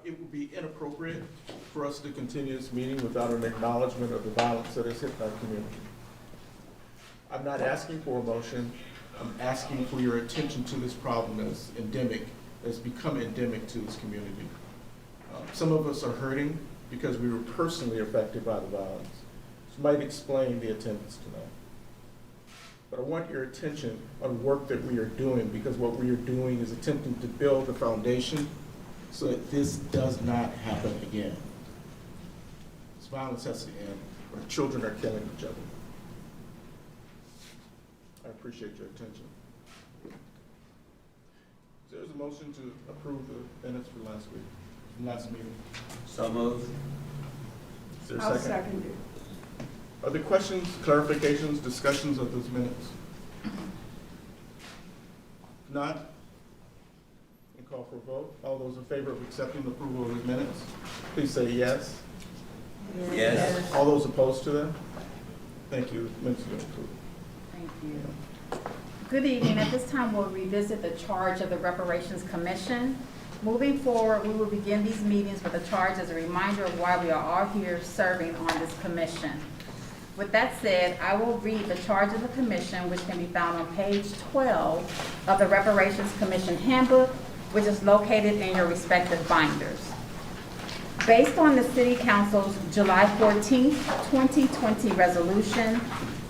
it would be inappropriate for us to continue this meeting without an acknowledgement of the violence that has hit our community. I'm not asking for a motion. I'm asking for your attention to this problem that's endemic, that's become endemic to this community. Some of us are hurting because we were personally affected by the violence. This might explain the attendance tonight. But I want your attention on work that we are doing, because what we are doing is attempting to build the foundation so that this does not happen again. This violence has to end, or children are killing each other. I appreciate your attention. There's a motion to approve the minutes for last week, from last meeting. So moved. Is there a I'll second? second it. Are there questions, clarifications, discussions of those minutes? If not, we call for a vote. All those in favor of accepting the approval of the minutes, please say yes. Yes. All those opposed to them? Thank you. Minutes have been approved. Thank you. Good evening. At this time, we'll revisit the charge of the Reparations Commission. Moving forward, we will begin these meetings with a charge as a reminder of why we are all here serving on this commission. With that said, I will read the charge of the commission, which can be found on page 12 of the Reparations Commission Handbook, which is located in your respective binders. Based on the City Council's July 14, 2020 resolution,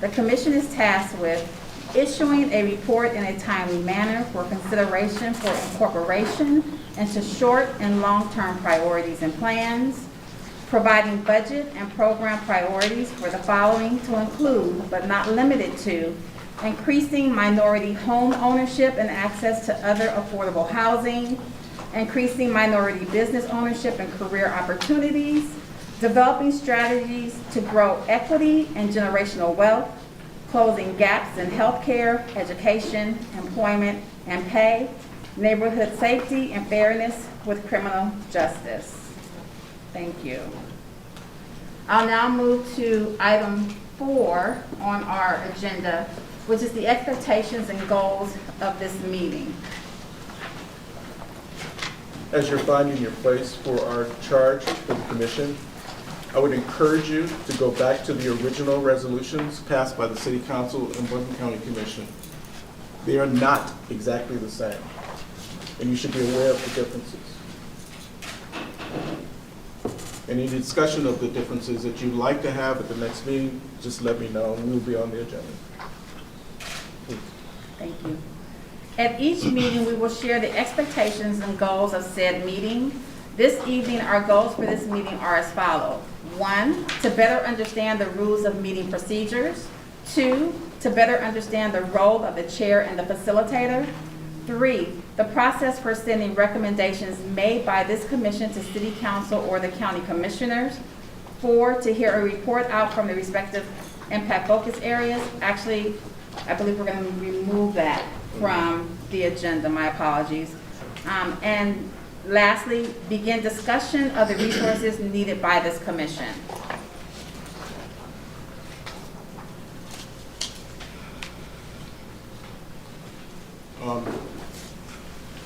the commission is tasked with issuing a report in a timely manner for consideration for incorporation into short and long-term priorities and plans, providing budget and program priorities for the following to include, but not limited to, increasing minority home ownership and access to other affordable housing, increasing minority business ownership and career opportunities, developing strategies to grow equity and generational wealth, closing gaps in healthcare, education, employment, and pay, neighborhood safety and fairness with criminal justice. Thank you. I'll now move to item 4 on our agenda, which is the expectations and goals of this meeting. As you're finding your place for our charge for the commission, I would encourage you to go back to the original resolutions passed by the City Council and Bourbon County Commission. They are not exactly the same, and you should be aware of the differences. Any discussion of the differences that you'd like to have at the next meeting, just let me know, and we'll be on the agenda. Please. Thank you. At each meeting, we will share the expectations and goals of said meeting. This evening, our goals for this meeting are as follows. 1, to better understand the rules of meeting procedures. 2, to better understand the role of the chair and the facilitator. 3, the process for sending recommendations made by this commission to City Council or the county commissioners. 4, to hear a report out from the respective impact focus areas. Actually, I believe we're going to remove that from the agenda. My apologies. And lastly, begin discussion of the resources needed by this commission.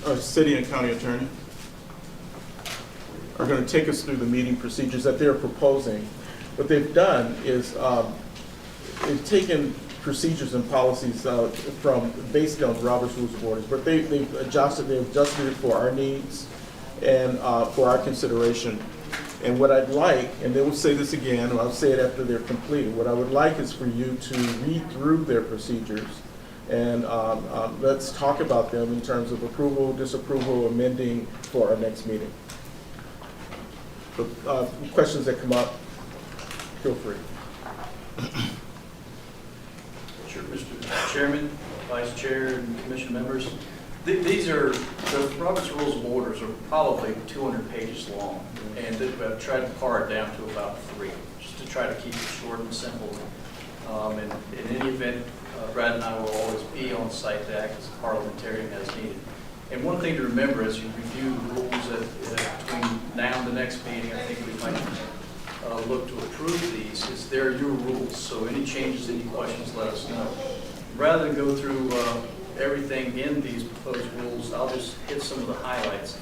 Our city and county attorney are going to take us through the meeting procedures that they're proposing. What they've done is they've taken procedures and policies from based on Robert's Rules of Orders, but they've adjusted it for our needs and for our consideration. And what I'd like, and they will say this again, and I'll say it after they're completed, what I would like is for you to read through their procedures and let's talk about them in terms of approval, disapproval, amending for our next meeting. So, questions that come up, feel free. Sure, Mr. Chairman, Vice Chair, and Commission members. These are, the Robert's Rules of Orders are probably 200 pages long, and I've tried to pare it down to about 3, just to try to keep it short and simple. And in any event, Brad and I will always be on site to act as a parliamentarian as needed. And one thing to remember as you review the rules between now and the next meeting, I think we might look to approve these, is they're your rules. So any changes, any questions, let us know. Rather than go through everything in these proposed rules, I'll just hit some of the highlights.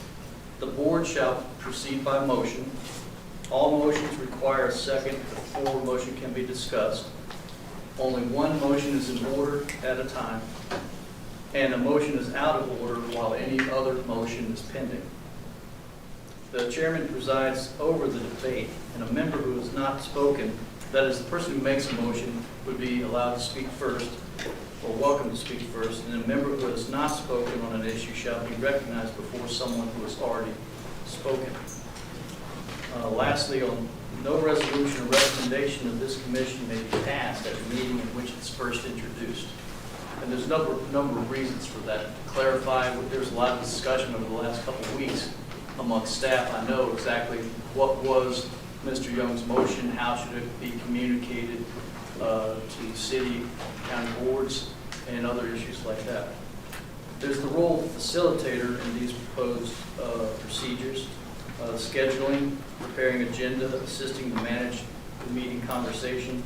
The board shall proceed by motion. All motions require a second before a motion can be discussed. Only one motion is in order at a time, and a motion is out of order while any other motion is pending. The chairman presides over the debate, and a member who has not spoken, that is, the person who makes a motion, would be allowed to speak first, or welcome to speak first, and a member who has not spoken on an issue shall be recognized before someone who has already spoken. Lastly, no resolution or recommendation of this commission may be passed at a meeting in which it's first introduced. And there's a number of reasons for that. To clarify, there's a lot of discussion over the last couple of weeks amongst staff. I know exactly what was Mr. Young's motion, how should it be communicated to city, county boards, and other issues like that. There's the role of facilitator in these proposed procedures. Scheduling, preparing agenda, assisting to manage the meeting conversation,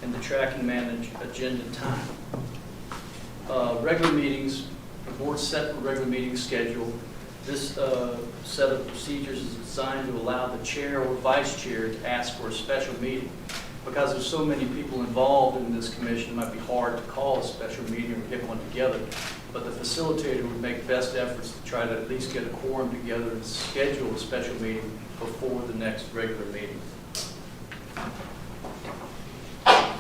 and to track and manage agenda time. Regular meetings, the board set a regular meeting schedule. This set of procedures is designed to allow the chair or vice chair to ask for a special meeting. Because there's so many people involved in this commission, it might be hard to call a special meeting or get one together. But the facilitator would make best efforts to try to at least get a quorum together and schedule a special meeting before the next regular meeting. And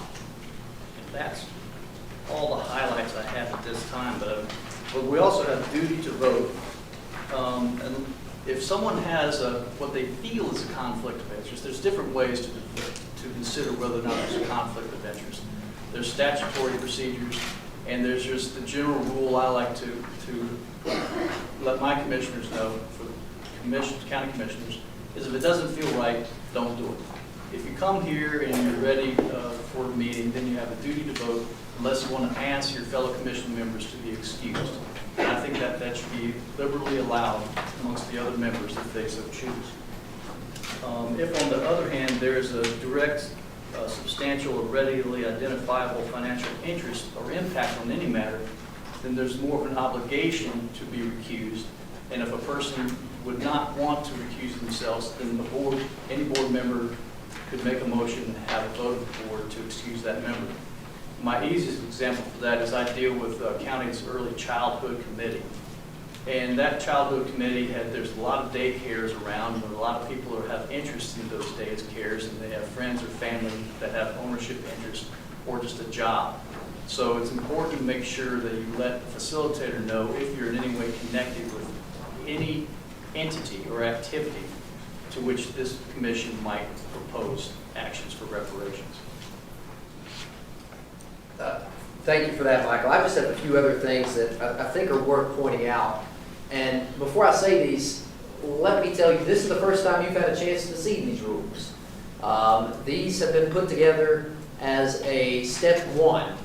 that's all the highlights I have at this time, but we also have duty to vote. And if someone has what they feel is a conflict of interest, there's different ways to consider whether or not there's a conflict of interest. There's statutory procedures, and there's just the general rule I like to let my commissioners know, for county commissioners, is if it doesn't feel right, don't do it. If you come here and you're ready for a meeting, then you have a duty to vote unless you want to ask your fellow commission members to be excused. And I think that should be liberally allowed amongst the other members if they so choose. If, on the other hand, there is a direct, substantial, or readily identifiable financial interest or impact on any matter, then there's more of an obligation to be recused. And if a person would not want to recuse themselves, then the board, any board member could make a motion and have a vote of the board to excuse that member. My easiest example for that is I deal with county's early childhood committee. And that childhood committee there's a lot of daycares around, but a lot of people who have interest in those daycares, and they have friends or family that have ownership interest or just a job. So it's important to make sure that you let the facilitator know if you're in any way connected with any entity or activity to which this commission might propose actions for reparations. Thank you for that, Michael. I just have a few other things that I think are worth pointing out. And before I say these, let me tell you, this is the first time you've had a chance to see these rules. These have been put together as a step one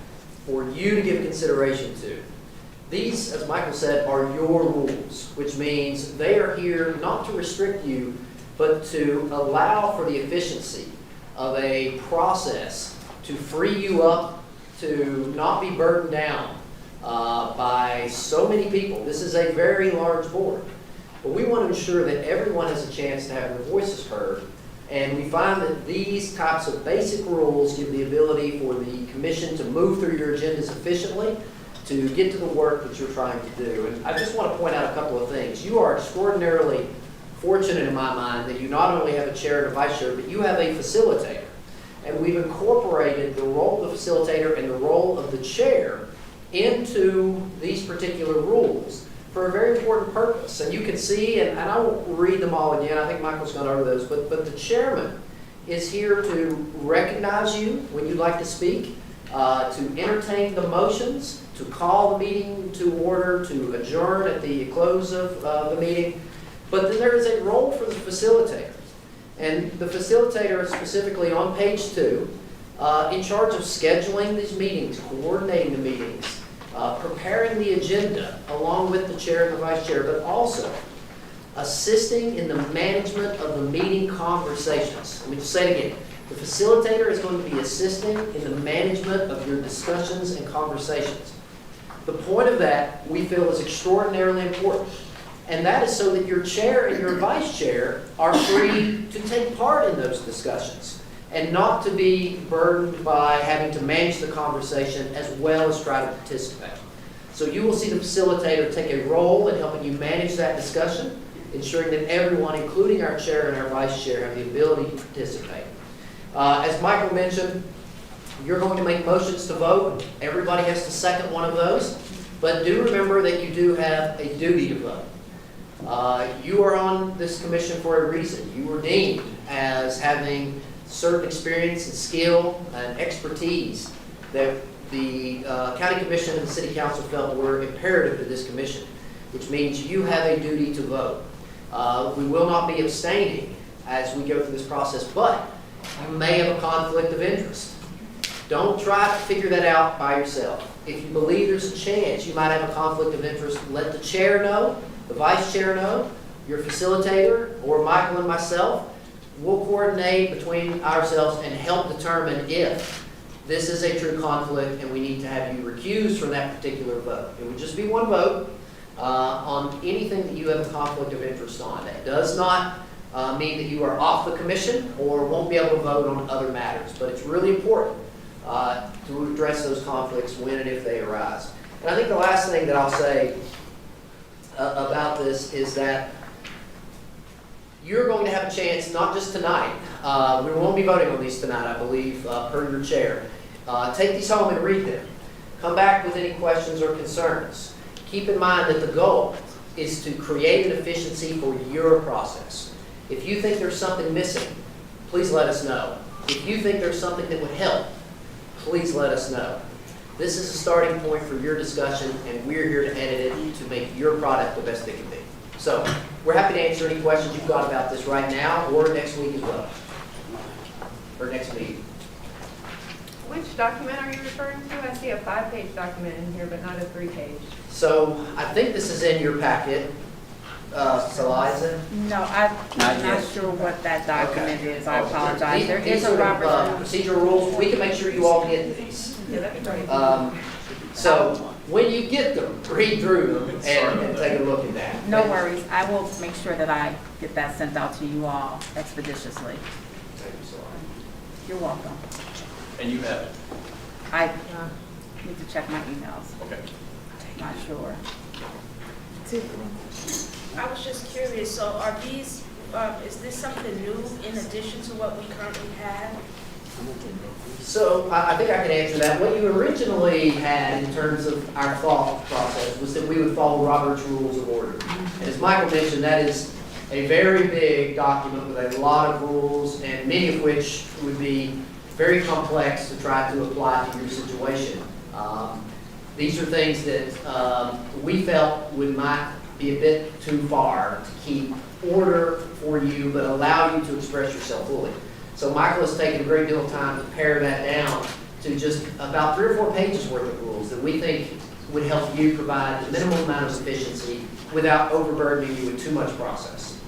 for you to give consideration to. These, as Michael said, are your rules, which means they are here not to restrict you, but to allow for the efficiency of a process to free you up, to not be burdened down by so many people. This is a very large board. But we want to ensure that everyone has a chance to have their voices heard. And we find that these types of basic rules give the ability for the commission to move through your agendas efficiently, to get to the work that you're trying to do. And I just want to point out a couple of things. You are extraordinarily fortunate in my mind that you not only have a chair and a vice chair, but you have a facilitator. And we've incorporated the role of the facilitator and the role of the chair into these particular rules for a very important purpose. And you can see, and I won't read them all again, I think Michael's gone over those, but the chairman is here to recognize you when you'd like to speak, to entertain the motions, to call the meeting to order, to adjourn at the close of the meeting. But then there is a role for the facilitator. And the facilitator is specifically on page 2, in charge of scheduling these meetings, coordinating the meetings, preparing the agenda along with the chair and the vice chair, but also assisting in the management of the meeting conversations. Let me just say it again. The facilitator is going to be assisting in the management of your discussions and conversations. The point of that, we feel, is extraordinarily important. And that is so that your chair and your vice chair are free to take part in those discussions and not to be burdened by having to manage the conversation as well as try to participate. So you will see the facilitator take a role in helping you manage that discussion, ensuring that everyone, including our chair and our vice chair, have the ability to participate. As Michael mentioned, you're going to make motions to vote. Everybody has to second one of those. But do remember that you do have a duty to vote. You are on this commission for a reason. You were deemed as having certain experience and skill and expertise that the county commission and the city council felt were imperative to this commission, which means you have a duty to vote. We will not be abstaining as we go through this process, but you may have a conflict of interest. Don't try to figure that out by yourself. If you believe there's a chance you might have a conflict of interest, let the chair know, the vice chair know, your facilitator, or Michael and myself. We'll coordinate between ourselves and help determine if this is a true conflict and we need to have you recused from that particular vote. It would just be one vote on anything that you have a conflict of interest on. That does not mean that you are off the commission or won't be able to vote on other matters, but it's really important to address those conflicts when and if they arise. And I think the last thing that I'll say about this is that you're going to have a chance, not just tonight, we won't be voting on these tonight, I believe, per your chair. Take these home and read them. Come back with any questions or concerns. Keep in mind that the goal is to create an efficiency for your process. If you think there's something missing, please let us know. If you think there's something that would help, please let us know. This is a starting point for your discussion, and we're here to edit it to make your product the best it can be. So, we're happy to answer any questions you've got about this right now or next week as well, or next meeting. Which document are you referring to? I see a 5-page document in here, but not a 3-page. So, I think this is in your packet, Saliza. No, I'm not yet. sure what that document is. I Oh, apologize. There these is a are, Robert. procedural rules. We can make sure you all get these. Yeah, that'd be great. So, when you get them, read through them and take a look at that. No worries. I will make sure that I get that sent out to you all expeditiously. Thank you, Saliza. You're welcome. And you have it. I need to check my emails. Okay. Not sure. I was just curious, so are these, is this something new in addition to what we currently have? So I think I can answer that. What you originally had in terms of our thought process was that we would follow Robert's Rules of Order. And as Michael mentioned, that is a very big document with a lot of rules, and many of which would be very complex to try to apply to your situation. These are things that we felt might be a bit too far to keep order for you, but allow you to express yourself fully. So Michael has taken a great deal of time to pare that down to just about 3 or 4 pages worth of rules that we think would help you provide the minimum amount of efficiency without overburdening you with too much process.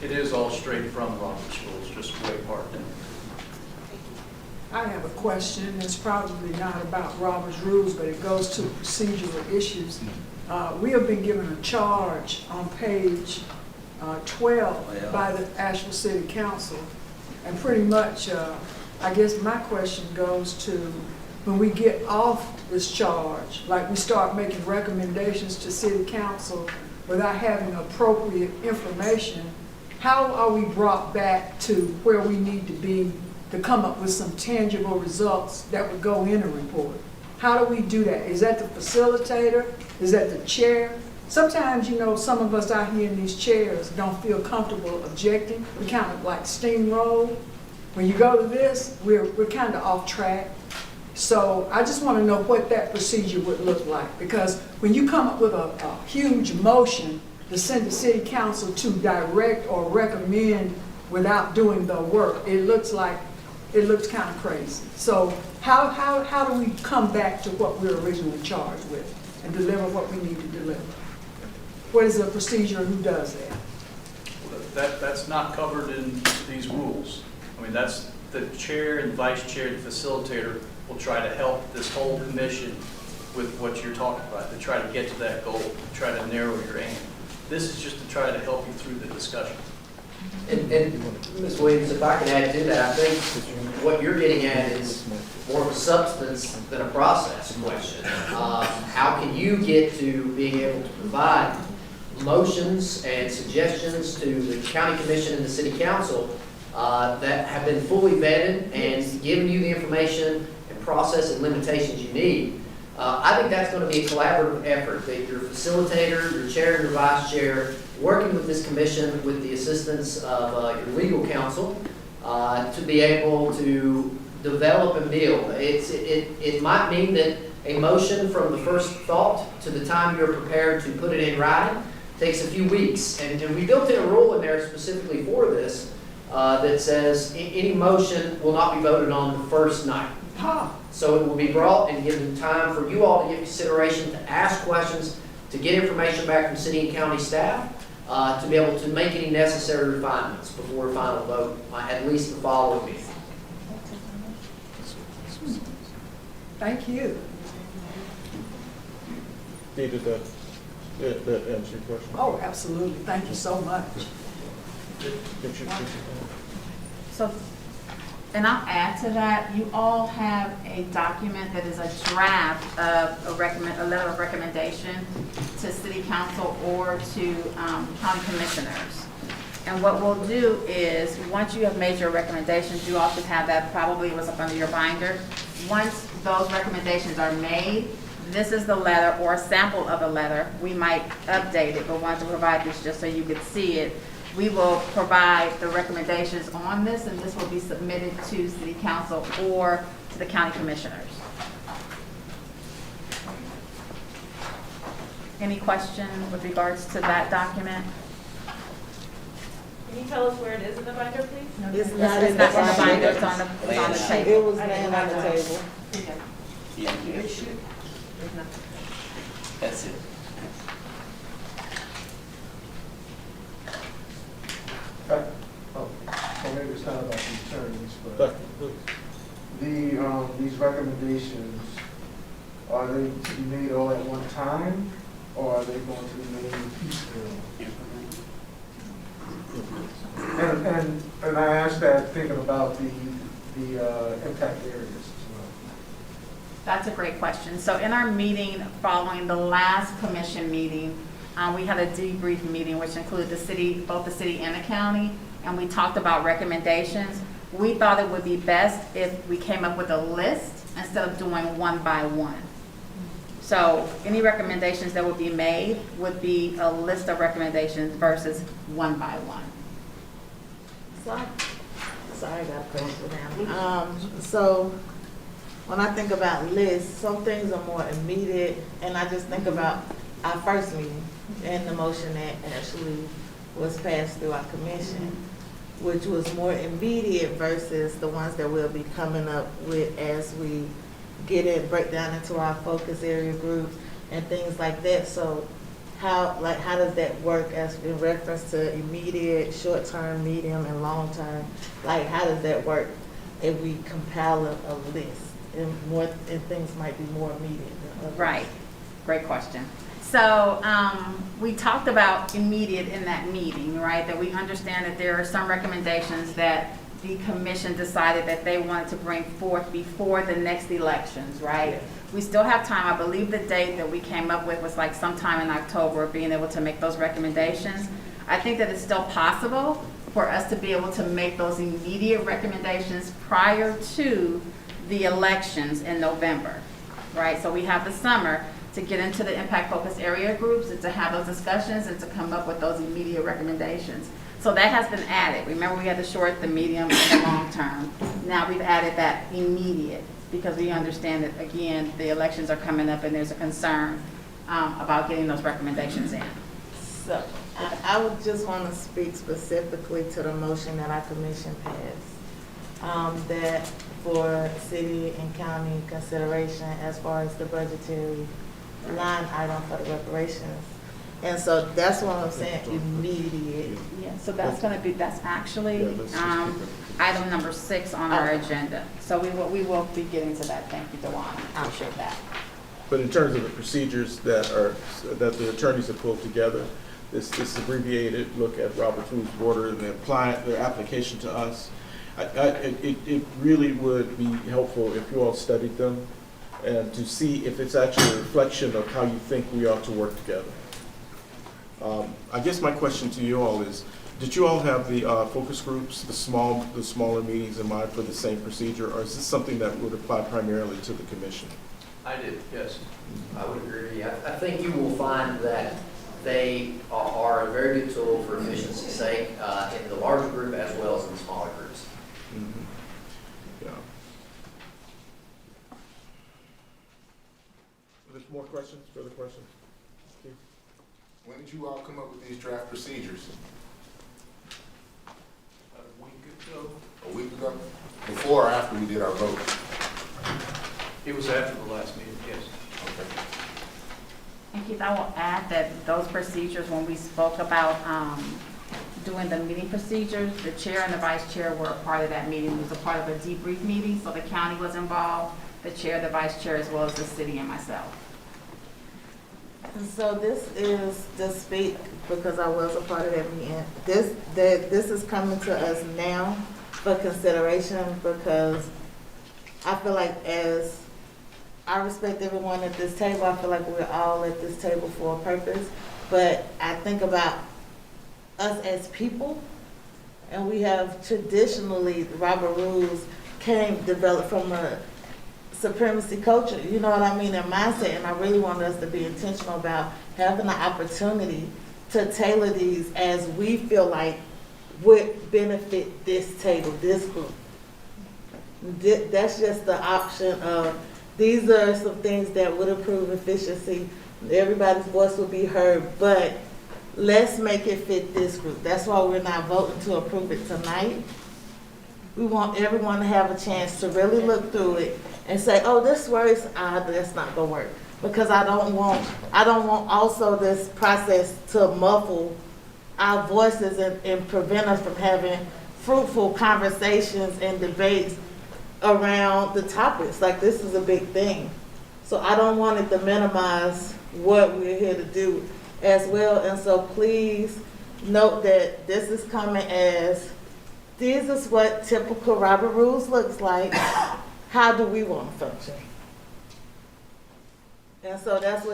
It is all straight from Robert's Rules, just way part in. I have a question. It's probably not about Robert's Rules, but it goes to procedural issues. We have been given a charge on page 12 by the Asheville City Council. And pretty much, I guess my question goes to, when we get off this charge, like we start making recommendations to City Council without having appropriate information, how are we brought back to where we need to be to come up with some tangible results that would go in a report? How do we do that? Is that the facilitator? Is that the chair? Sometimes, you know, some of us out here in these chairs don't feel comfortable objecting. We kind of like steamroll. When you go to this, we're kind of off track. So I just want to know what that procedure would look like. Because when you come up with a huge motion to send the city council to direct or recommend without doing the work, it looks kind of crazy. So how do we come back to what we were originally charged with and deliver what we need to deliver? What is the procedure and who does that? That's not covered in these rules. I mean, that's the chair and vice chair, the facilitator will try to help this whole commission with what you're talking about, to try to get to that goal, try to narrow your aim. This is just to try to help you through the discussion. And Ms. Williams, if I can add to that, I think what you're getting at is more of a substance than a process question. How can you get to being able to provide motions and suggestions to the county commission and the city council that have been fully vetted and given you the information and process and limitations you need? I think that's going to be a collaborative effort, that your facilitator, your chair and your vice chair, working with this commission with the assistance of your legal counsel to be able to develop and build. It might mean that a motion from the first thought to the time you're prepared to put it in writing takes a few weeks. And we built in a rule in there specifically for this that says any motion will not be voted on the first night. So it will be brought and given time for you all to give consideration, to ask questions, to get information back from city and county staff, to be able to make any necessary refinements before a final vote, at least the following meeting. Thank you. Did that answer your question? Oh, absolutely. Thank you so much. So, and I'll add to that, you all have a document that is a draft of a letter of recommendation to city council or to county commissioners. And what we'll do is, once you have made your recommendations, you also have that, probably it was up under your binder. Once those recommendations are made, this is the letter or a sample of a letter. We might update it, but wanted to provide this just so you could see it. We will provide the recommendations on this, and this will be submitted to city council or to the county commissioners. Any question with regards to that document? Can you tell us where it is in the binder, please? It's not in the binder, it's on the table. It was laying on the table. Yeah, yeah. That's it. Well, maybe it's not about the attorneys, but Doctor, please. these recommendations, are they to be made all at one time, or are they going to be made piecemeal? And I asked that thinking about the impact areas as well. That's a great question. So in our meeting following the last commission meeting, we had a debrief meeting which included the city, both the city and the county, and we talked about recommendations. We thought it would be best if we came up with a list instead of doing one by one. So any recommendations that would be made would be a list some versus one by one. Sorry, I got a question now. So when I think about lists, some things are more immediate, and I just think about our first meeting and the motion that actually was passed through our commission, which was more immediate versus the ones that we'll be coming up with as we break down into our focus area groups and things like that. So how does that work as in reference to immediate, short-term, medium, and long-term? Like, how does that work if we compile a list and things might be more immediate than others? Right, great question. So we talked about immediate in that meeting, right? That we understand that there are some recommendations that the commission decided that they wanted to bring forth before the next elections, right? Yes. We still have time. I believe the date that we came up with was like sometime in October, being able to make those recommendations. I think that it's still possible for us to be able to make those immediate recommendations prior to the elections in November, right? So we have the summer to get into the impact focus area groups and to have those discussions and to come up with those immediate recommendations. So that has been added. Remember, we had the short, the medium, and the long term. Now we've added that immediate because we understand that, again, the elections are coming up and there's a concern about getting those recommendations in. So I would just want to speak specifically to the motion that our commission passed, that for city and county consideration as far as the budgetary line item for the reparations. And so that's what I'm saying, immediate. Yeah, so that's actually item number 6 on our agenda. So we will be getting to that. Thank you, Dewan. I appreciate that. But in terms of the procedures that the attorneys have pulled together, this abbreviated look at Robert's Rules of Order and their application to us. It really would be helpful if you all studied them and to see if it's actually a reflection of how you think we ought to work together. I guess my question to you all is, did you all have the focus groups, the smaller meetings in mind for the same procedure, or is this something that would apply primarily to the commission? I did, yes. I would agree. I think you will find that they are a very good tool for efficiency's sake in the larger group as well as in the smaller groups. Mm-hmm. Yeah. There's more questions, further questions? Keith? When did you all come up with these draft procedures? A week ago, A week ago? Before or after we did our vote? it was after the last meeting, yes. Okay. And Keith, I will add that those procedures, when we spoke about doing the meeting procedures, the chair and the vice chair were a part of that meeting. It was a part of a debrief meeting, so the county was involved, the chair, the vice chair, as well as the city and myself. And so this is to speak, because I was a part of that meeting. This is coming to us now for consideration, because I feel like, as I respect everyone at this table, I feel like we're all at this table for a purpose. But I think about us as people, and we have traditionally, Robert rules developed from a supremacy culture, you know what I mean, and mindset, and I really want us to be intentional about having the opportunity to tailor these as we feel like would benefit this table, this group. That's just the option of, these are some things that would improve efficiency, everybody's voice will be heard, but let's make it fit this group. That's why we're not voting to approve it tonight. We want everyone to have a chance to really look through it and say, oh, this works, that's not gonna work. Because I don't want also this process to muffle our voices and prevent us from having fruitful conversations and debates around the topics. Like, this is a big thing. So I don't want it to minimize what we're here to do as well. And so please note that this is coming as, this is what typical Robert Rules looks like. How do we want to function? And so that's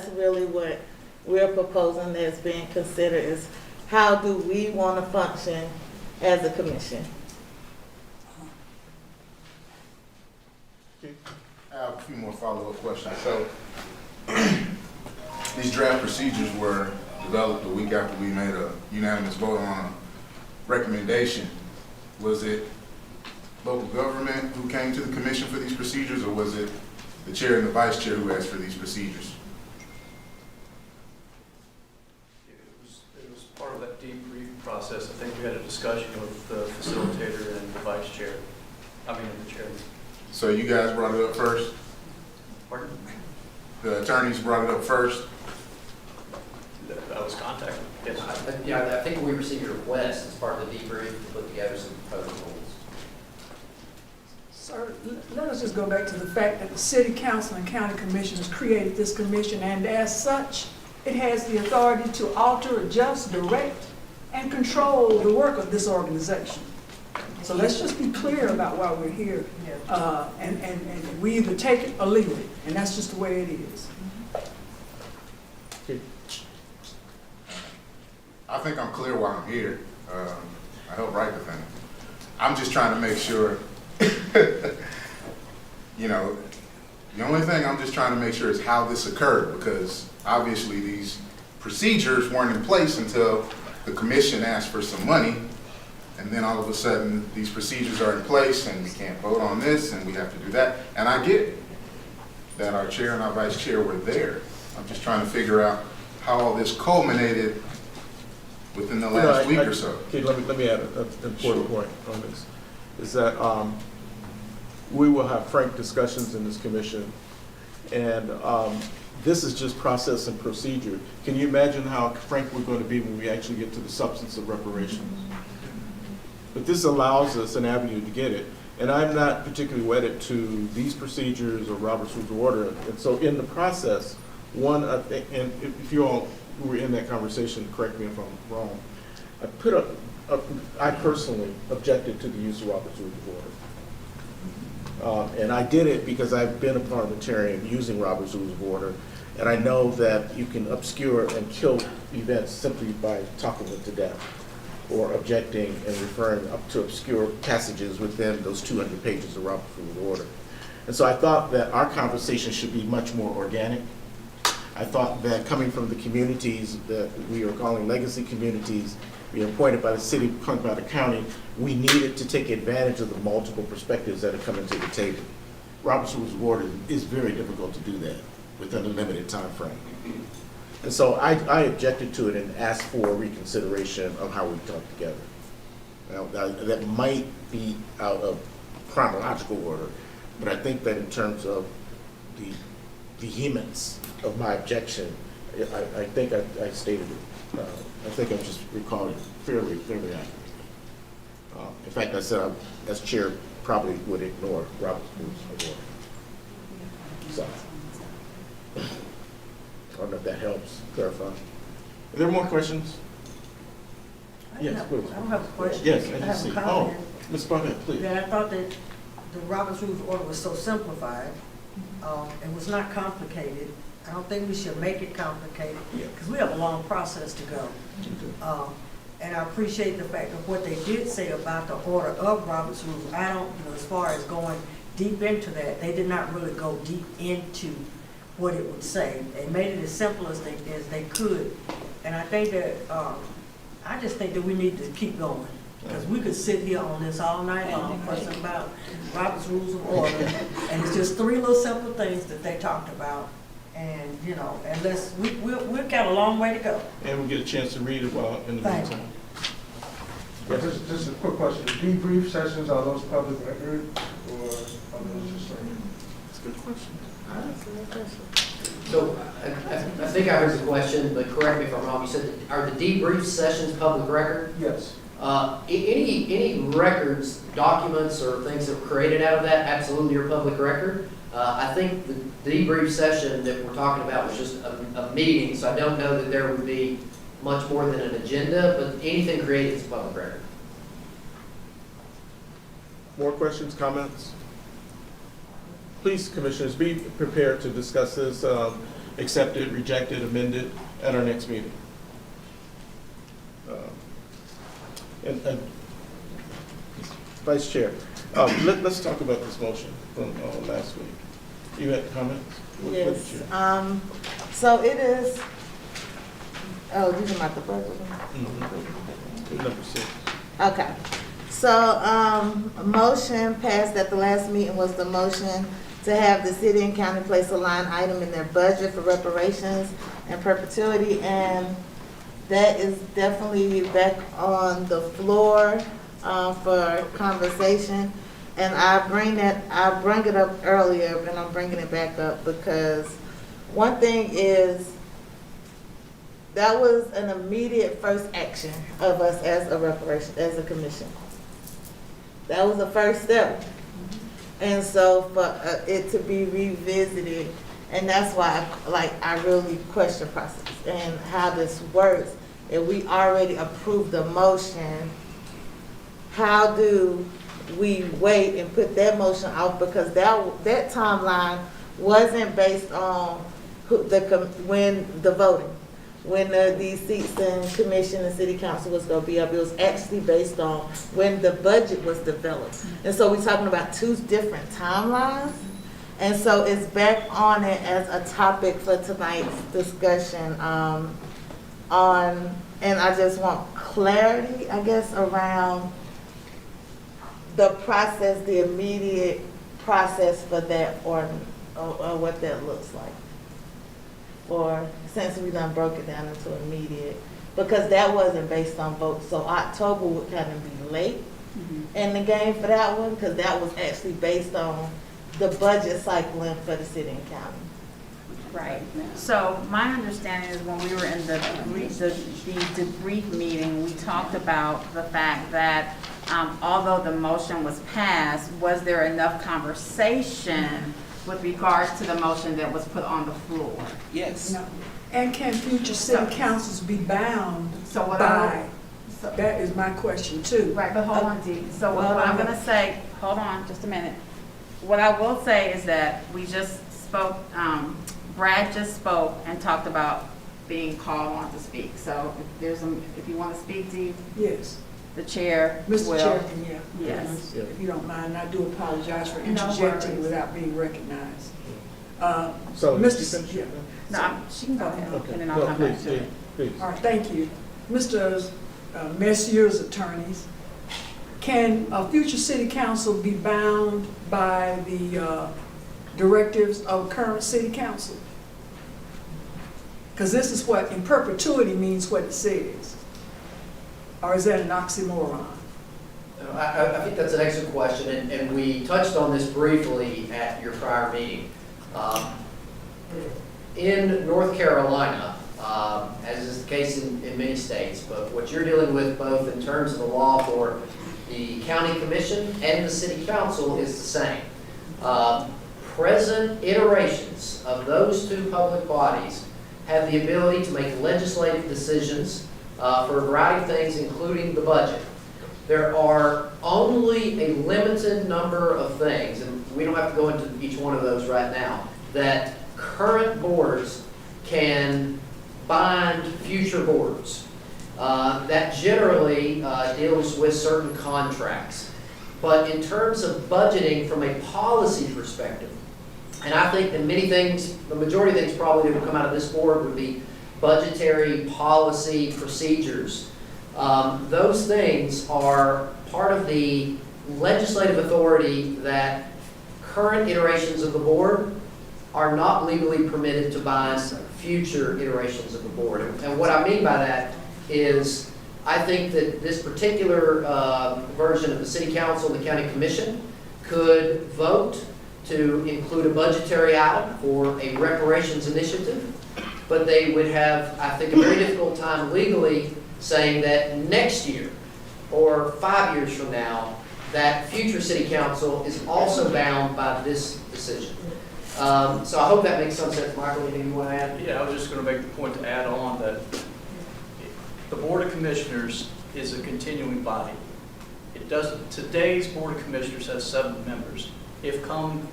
really what we're proposing that's being considered, is how do we want to function as a commission? I have a few more follow-up questions. So, these draft procedures were developed a week after we made a unanimous vote on a recommendation. Was it local government who came to the commission for these procedures, or was it the chair and the vice chair who asked for these procedures? It was part of that debrief process. I think we had a discussion with the facilitator and the vice chair, the chairman. So you guys brought it up first? Pardon? The attorneys brought it up first? I was contacted, yes. I think we received a request as part of the debrief to put together some proposed rules. Sir, let us just go back to the fact that the city council and county commissioners created this commission, and as such, it has the authority to alter, adjust, direct, and control the work of this organization. So let's just be clear about why we're here. And we either take it or leave it, and that's just the way it is. I think I'm clear why I'm here. I helped write the thing. I'm just trying to make sure, you know, the only thing I'm just trying to make sure is how this occurred, because obviously these procedures weren't in place until the commission asked for some money, and then all of a sudden these procedures are in place and we can't vote on this and we have to do that. And I get that our chair and our vice chair were there. I'm just trying to figure out how all this culminated within the last week or so. Okay, let me add an important point on this, is that we will have frank discussions in this commission, and this is just process and procedure. Can you imagine how frank we're going to be when we actually get to the substance of reparations? But this allows us an avenue to get it, and I'm not particularly wedded to these procedures or Robert's Rules of Order, and so in the process, and if you all who were in that conversation, correct me if I'm wrong, I personally objected to the use of Robert's Rules of Order. And I did it because I've been a parliamentarian using Robert's Rules of Order, and I know that you can obscure and kill events simply by talking them to death, or objecting and referring up to obscure passages within those 200 pages of Robert's Rules of Order. And so I thought that our conversation should be much more organic. I thought that coming from the communities that we are calling legacy communities, we are appointed by the city, appointed by the county, we needed to take advantage of the multiple perspectives that are coming to the table. Robert's Rules of Order is very difficult to do that within a limited time frame. And so I objected to it and asked for reconsideration of how we talk together. Now, that might be out of chronological order, but I think that in terms of the vehemence of my objection, I think I stated it. I think I just recalled it fairly accurately. In fact, I said I, as chair, probably would ignore Robert's Rules of Order. So, I don't know if that helps clarify. Are there more questions? Yes, please. I don't have a question. Yes, I I have see. a comment. Oh, Ms. Barnett, please. Yeah, I thought that the Robert's Rules of Order was so simplified. It was not complicated. I don't think we should make it complicated Yeah. because we have a long process to go. And I appreciate the fact of what they did say about the order of Robert's Rules. I don't, as far as going deep into that, they did not really go deep into what it would say. They made it as simple as they could. And I think that, I just think that we need to keep going. Because we could sit here on this all night long, fussing about Robert's Rules of Order. And it's just 3 little simple things that they talked about. And, unless, we've got a long way to go. And we'll get a chance to read it while in the Thank meantime. But just a quick question, the debrief sessions, are those public record, or are those just like? That's a good question. So I think I heard the question, but correct me if I'm wrong. You said, are the debrief sessions public record? Yes. Any records, documents, or things that were created out of that absolutely are public record. I think the debrief session that we're talking about was just a meeting, so I don't know that there would be much more than an agenda, but anything created is public record. More questions, comments? Please, commissioners, be prepared to discuss this, accepted, rejected, amended at our next meeting. And Vice Chair, let's talk about this motion from last week. You had comments? What did Yes, you- so it is, oh, you talking about the budget? Number 6. Okay, so, a motion passed at the last meeting was the motion to have the city and county place a line item in their budget for reparations and perpetuity, and that is definitely back on the floor, for conversation. And I bring it up earlier, and I'm bringing it back up because one thing is, that was an immediate first action of us as a commission. That was the first step. And so for it to be revisited, and that's why I really question process and how this works. If we already approved the motion, how do we wait and put that motion out? Because that timeline wasn't based on when these seats in commission and city council was gonna be up. It was actually based on when the budget was developed. And so we're talking about 2 different timelines. And so it's back on it as a topic for tonight's discussion, and I just want clarity, I guess, around the process, the immediate process for that, or what that looks like. Or since we done broke it down into immediate, because that wasn't based on votes, so October would kind of be late in the game for that one, because that was actually based on the budget cycling for the city and county. Right. So my understanding is when we were in the debrief meeting, we talked about the fact that although the motion was passed, was there enough conversation with regards to the motion that was put on the floor? Yes. And can future city councils be bound So what by? so, That is my question too. right, but hold on, Dee. So Well, what I'm gonna say, hold on, just a minute. What I will say is that we just spoke, Brad just spoke and talked about being called on to speak. So if there's some, if you wanna speak, Dee, Yes, the chair will. Mr. Chairman, yeah. Yes. If you don't mind, I do apologize for No interjecting worries. without being recognized. So, did you Mr. finish Yeah. it? No, she can go ahead, Okay. and then I'll No, come back please, to it. Please. All right, thank you. Mr. Messier's attorneys, can a future city council be bound by the directives of current city council? Because this is what in perpetuity means what it says. Or is that an oxymoron? I think that's an excellent question, and we touched on this briefly at your prior meeting. In North Carolina, as is the case in many states, but what you're dealing with both in terms of the law for the county commission and the city council is the same. Present iterations of those two public bodies have the ability to make legislative decisions for a variety of things, including the budget. There are only a limited number of things, and we don't have to go into each one of those right now, that current boards can bind future boards. That generally deals with certain contracts. But in terms of budgeting from a policy perspective, and I think that many things, the majority of things probably that will come out of this board would be budgetary policy procedures. Those things are part of the legislative authority that current iterations of the board are not legally permitted to bind future iterations of the board. And what I mean by that is I think that this particular version of the city council and the county commission could vote to include a budgetary item for a reparations initiative, but they would have, I think, a very difficult time legally saying that next year or 5 years from now, that future city council is also bound by this decision. So I hope that makes some sense. Michael, anything you want to add? Yeah, I was just going to make the point to add on that the Board of Commissioners is a continuing body. It doesn't, today's Board of Commissioners has 7 members. If come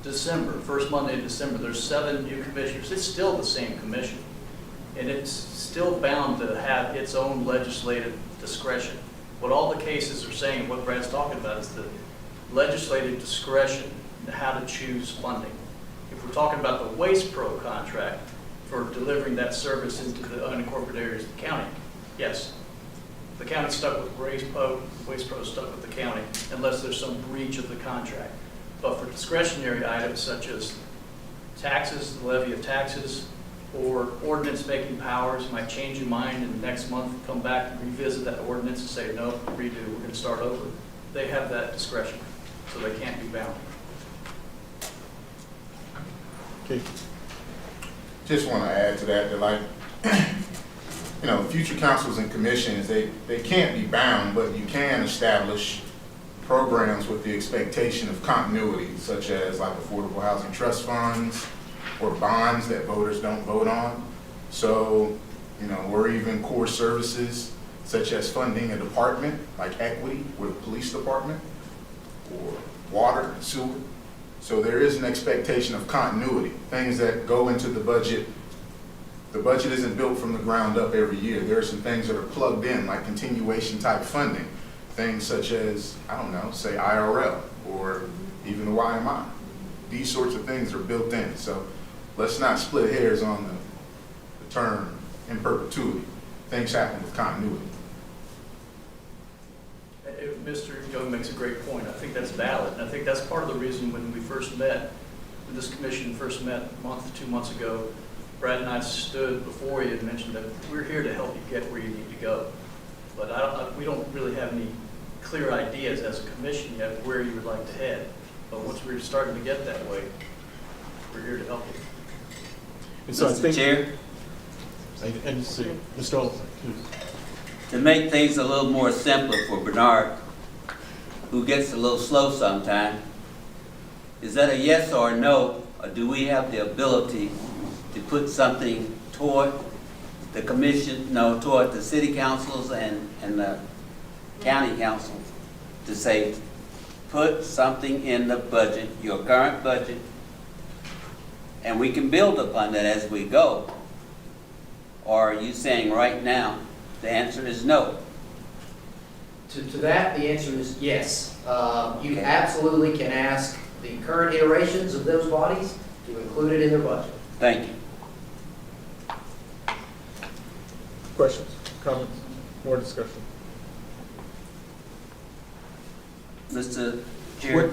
December, first Monday of December, there's 7 new commissioners, it's still the same commission. And it's still bound to have its own legislative discretion. What all the cases are saying, what Brad's talking about, is the legislative discretion in how to choose funding. If we're talking about the Waste Pro contract for delivering that service into the unincorporated areas of the county, yes, the county's stuck with Waste Pro's stuck with the county unless there's some breach of the contract. But for discretionary items such as taxes, the levy of taxes, or ordinance making powers, you might change your mind and next month come back and revisit that ordinance and say, no, redo, we're going to start over. They have that discretion, so they can't be bound. Okay. Just want to add to that, like, you know, future councils and commissions, they can't be bound, but you can establish programs with the expectation of continuity, such as like affordable housing trust funds or bonds that voters don't vote on. So, you know, or even core services such as funding a department like equity or the police department or water and sewer. So there is an expectation of continuity, things that go into the budget. The budget isn't built from the ground up every year. There are some things that are plugged in, like continuation type funding. Things such as, I don't know, say IRL or even the YMI. These sorts of things are built in. So let's not split hairs on the term in perpetuity. Things happen with continuity. Mr. Young makes a great point. I think that's valid. And I think that's part of the reason when we first met, when this commission first met a month, 2 months ago, Brad and I stood before you and mentioned that we're here to help you get where you need to go. But we don't really have any clear ideas as a commission yet where you would like to head. But once we're starting to get that way, we're here to help you. And so I Mr. think, Chair, and see, Mr. Olson, please. to make things a little more simpler for Bernard, who gets a little slow sometimes, is that a yes or a no, or do we have the ability to put something toward the commission, no, toward the city councils and the county councils to say, put something in the budget, your current budget, and we can build upon that as we go? Or are you saying right now, the answer is no? To that, the answer is yes. You absolutely can ask the current iterations of those bodies to include it in their budget. Thank you. Questions, comments, more discussion? Mr. Chair?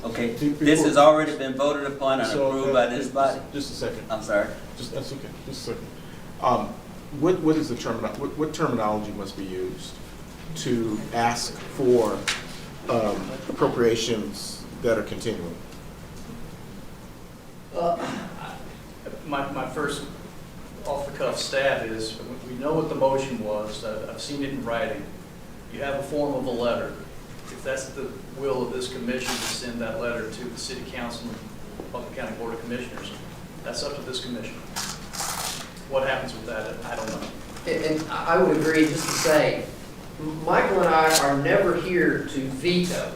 Okay, Before- this has already been voted upon and So, approved by this body? Just a second. I'm sorry. That's okay, just a second. What is the what terminology must be used to ask for appropriations that are continuing? My first off-the-cuff stab is, we know what the motion was, I've seen it in writing. You have a form of a letter. If that's the will of this commission to send that letter to the city council and Buncombe County Board of Commissioners, that's up to this commission. What happens with that, I don't know. And I would agree, just to say, Michael and I are never here to veto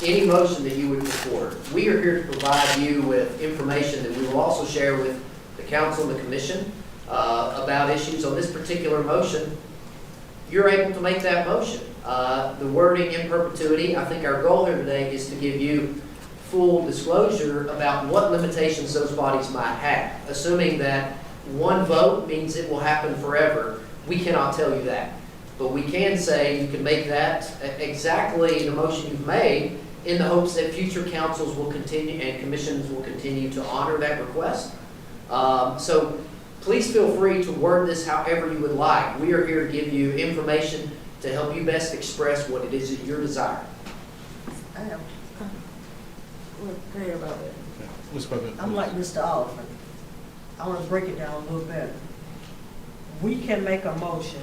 any motion that you would support. We are here to provide you with information that we will also share with the council and the commission about issues on this particular motion. You're able to make that motion. The wording in perpetuity, I think our goal here today is to give you full disclosure about what limitations those bodies might have. Assuming that one vote means it will happen forever, we cannot tell you that. But we can say you can make that exactly the motion you've made in the hopes that future councils will continue and commissions will continue to honor that request. So please feel free to word this however you would like. We are here to give you information to help you best express what it is that you're desiring. I am, We'll pray about it. Ms. Bugman? I'm like Mr. Oliver. I want to break it down a little better. We can make a motion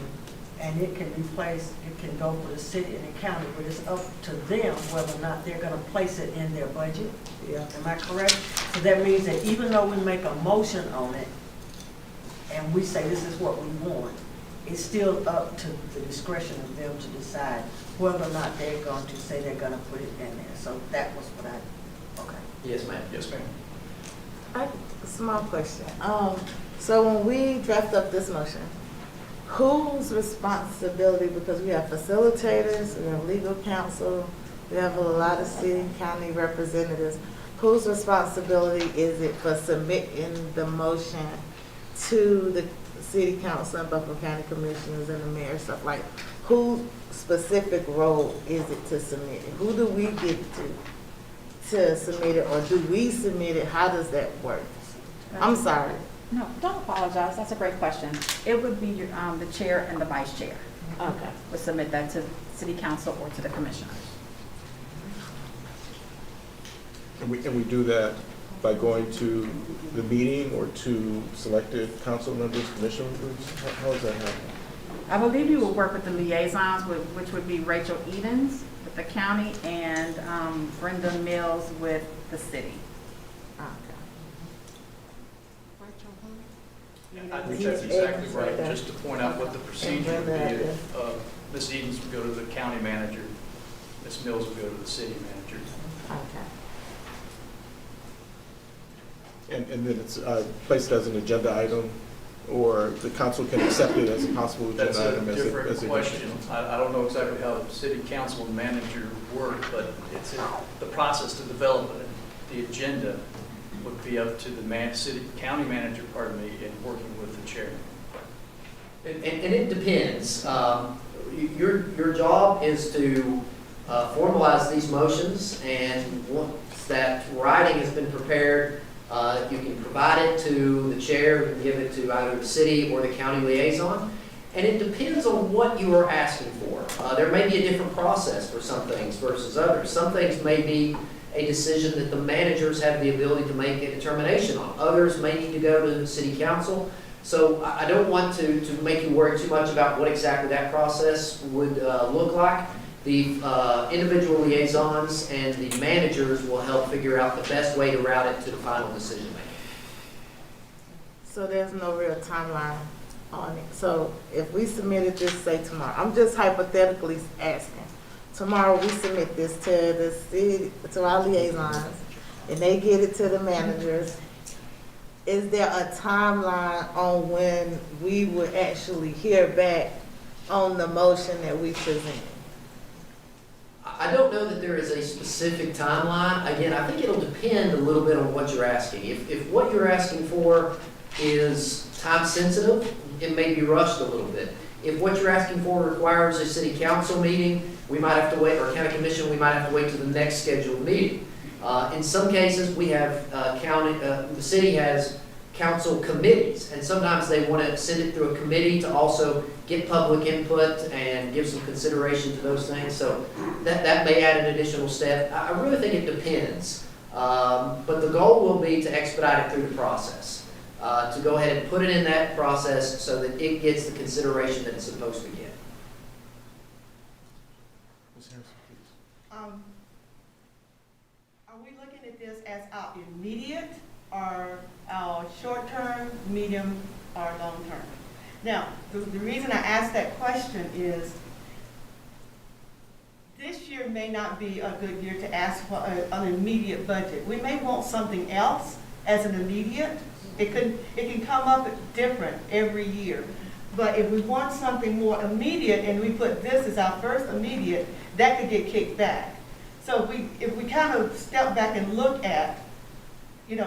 and it can be placed, it can go for the city and the county, but it's up to them whether or not they're going to place it in their budget. Yeah. Am I correct? So that means that even though we make a motion on it and we say this is what we want, it's still up to the discretion of them to decide whether or not they're going to say they're going to put it in there. So that was what okay. Yes, ma'am. Yes, ma'am. Small question. So when we draft up this motion, whose responsibility, because we have facilitators, we have legal counsel, we have a lot of city and county representatives, whose responsibility is it for submitting the motion to the city council and Buncombe County commissioners and the mayor, stuff like, whose specific role is it to submit it? Who do we get to submit it, or do we submit it? How does that work? I'm sorry. No, don't apologize. That's a great question. It would be your, the chair and the vice chair Okay. would submit that to city council or to the commissioners. And we do that by going to the meeting or to selected council members, commission members? How does that happen? I believe you will work with the liaisons, which would be Rachel Edens with the county and Brenda Mills with the city. I think that's exactly right, just to point out what the procedure would be. If Ms. Edens would go to the county manager, Ms. Mills would go to the city manager. Okay. And then it's placed as an agenda item, or the council can accept it as a possible agenda That's a item? different question. I don't know exactly how the city council and manager work, but it's the process to develop it. The agenda would be up to the county manager, in working with the chairman. And it depends. Your job is to formalize these motions, and once that writing has been prepared, you can provide it to the chair, you can give it to either the city or the county liaison, and it depends on what you are asking for. There may be a different process for some things versus others. Some things may be a decision that the managers have the ability to make a determination on. Others may need to go to the city council. So I don't want to make you worry too much about what exactly that process would look like. The individual liaisons and the managers will help figure out the best way to route it to the final decision maker. So there's no real timeline on it. So if we submitted this, say tomorrow, I'm just hypothetically asking. Tomorrow we submit this to the city, to our liaisons, and they get it to the managers. Is there a timeline on when we would actually hear back on the motion that we present? I don't know that there is a specific timeline. Again, I think it'll depend a little bit on what you're asking. If what you're asking for is time sensitive, it may be rushed a little bit. If what you're asking for requires a city council meeting, we might have to wait, or county commission, we might have to wait to the next scheduled meeting. In some cases, we have the city has council committees, and sometimes they want to send it through a committee to also get public input and give some consideration to those things. So that may add an additional step. I really think it depends. But the goal will be to expedite it through the process, to go ahead and put it in that process so that it gets the consideration that it's supposed to get. Ms. Harrison, please. Are we looking at this as our immediate or our short-term, medium, or long-term? Now, the reason I ask that question is this year may not be a good year to ask for an immediate budget. We may want something else as an immediate. It can come up different every year. But if we want something more immediate and we put this as our first immediate, that could get kicked back. So if we kind of step back and look at,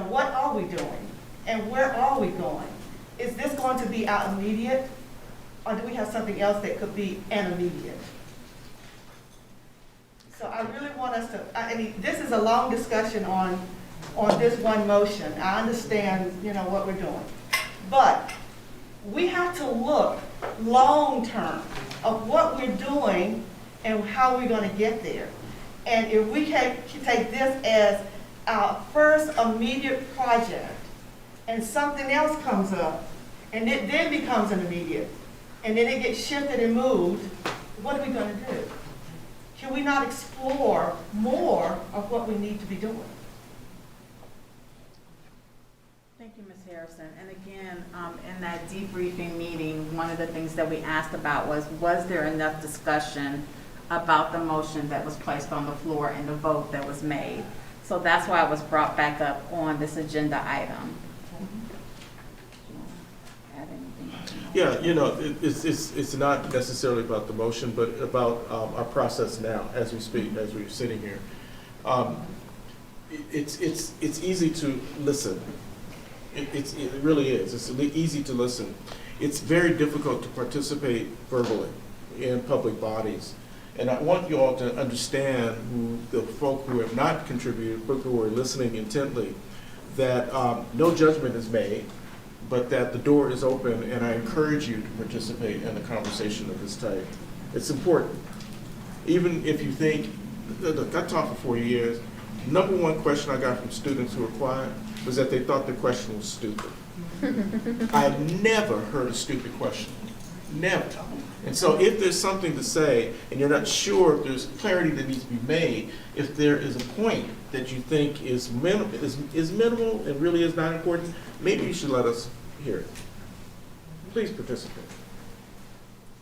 what are we doing and where are we going? Is this going to be our immediate, or do we have something else that could be an immediate? So I really want us to, I mean, this is a long discussion on this one motion. I understand, what we're doing. But we have to look long-term of what we're doing and how we're going to get there. And if we can take this as our first immediate project, and something else comes up, and it then becomes an immediate, and then it gets shifted and moved, what are we going to do? Can we not explore more of what we need to be doing? Thank you, Ms. Harrison. And again, in that debriefing meeting, one of the things that we asked about was there enough discussion about the motion that was placed on the floor and the vote that was made? So that's why it was brought back up on this agenda item. Add anything? Yeah, it's not necessarily about the motion, but about our process now as we speak, as we're sitting here. It's easy to listen. It really is. It's easy to listen. It's very difficult to participate verbally in public bodies. And I want you all to understand, the folk who have not contributed, but who are listening intently, that no judgment is made, but that the door is open, and I encourage you to participate in a conversation of this type. It's important. Even if you think, look, I taught for 40 years, number one question I got from students who were quiet was that they thought the question was stupid. I've never heard a stupid question. Never. And so if there's something to say, and you're not sure if there's clarity that needs to be made, if there is a point that you think is minimal and really is not important, maybe you should let us hear it. Please participate.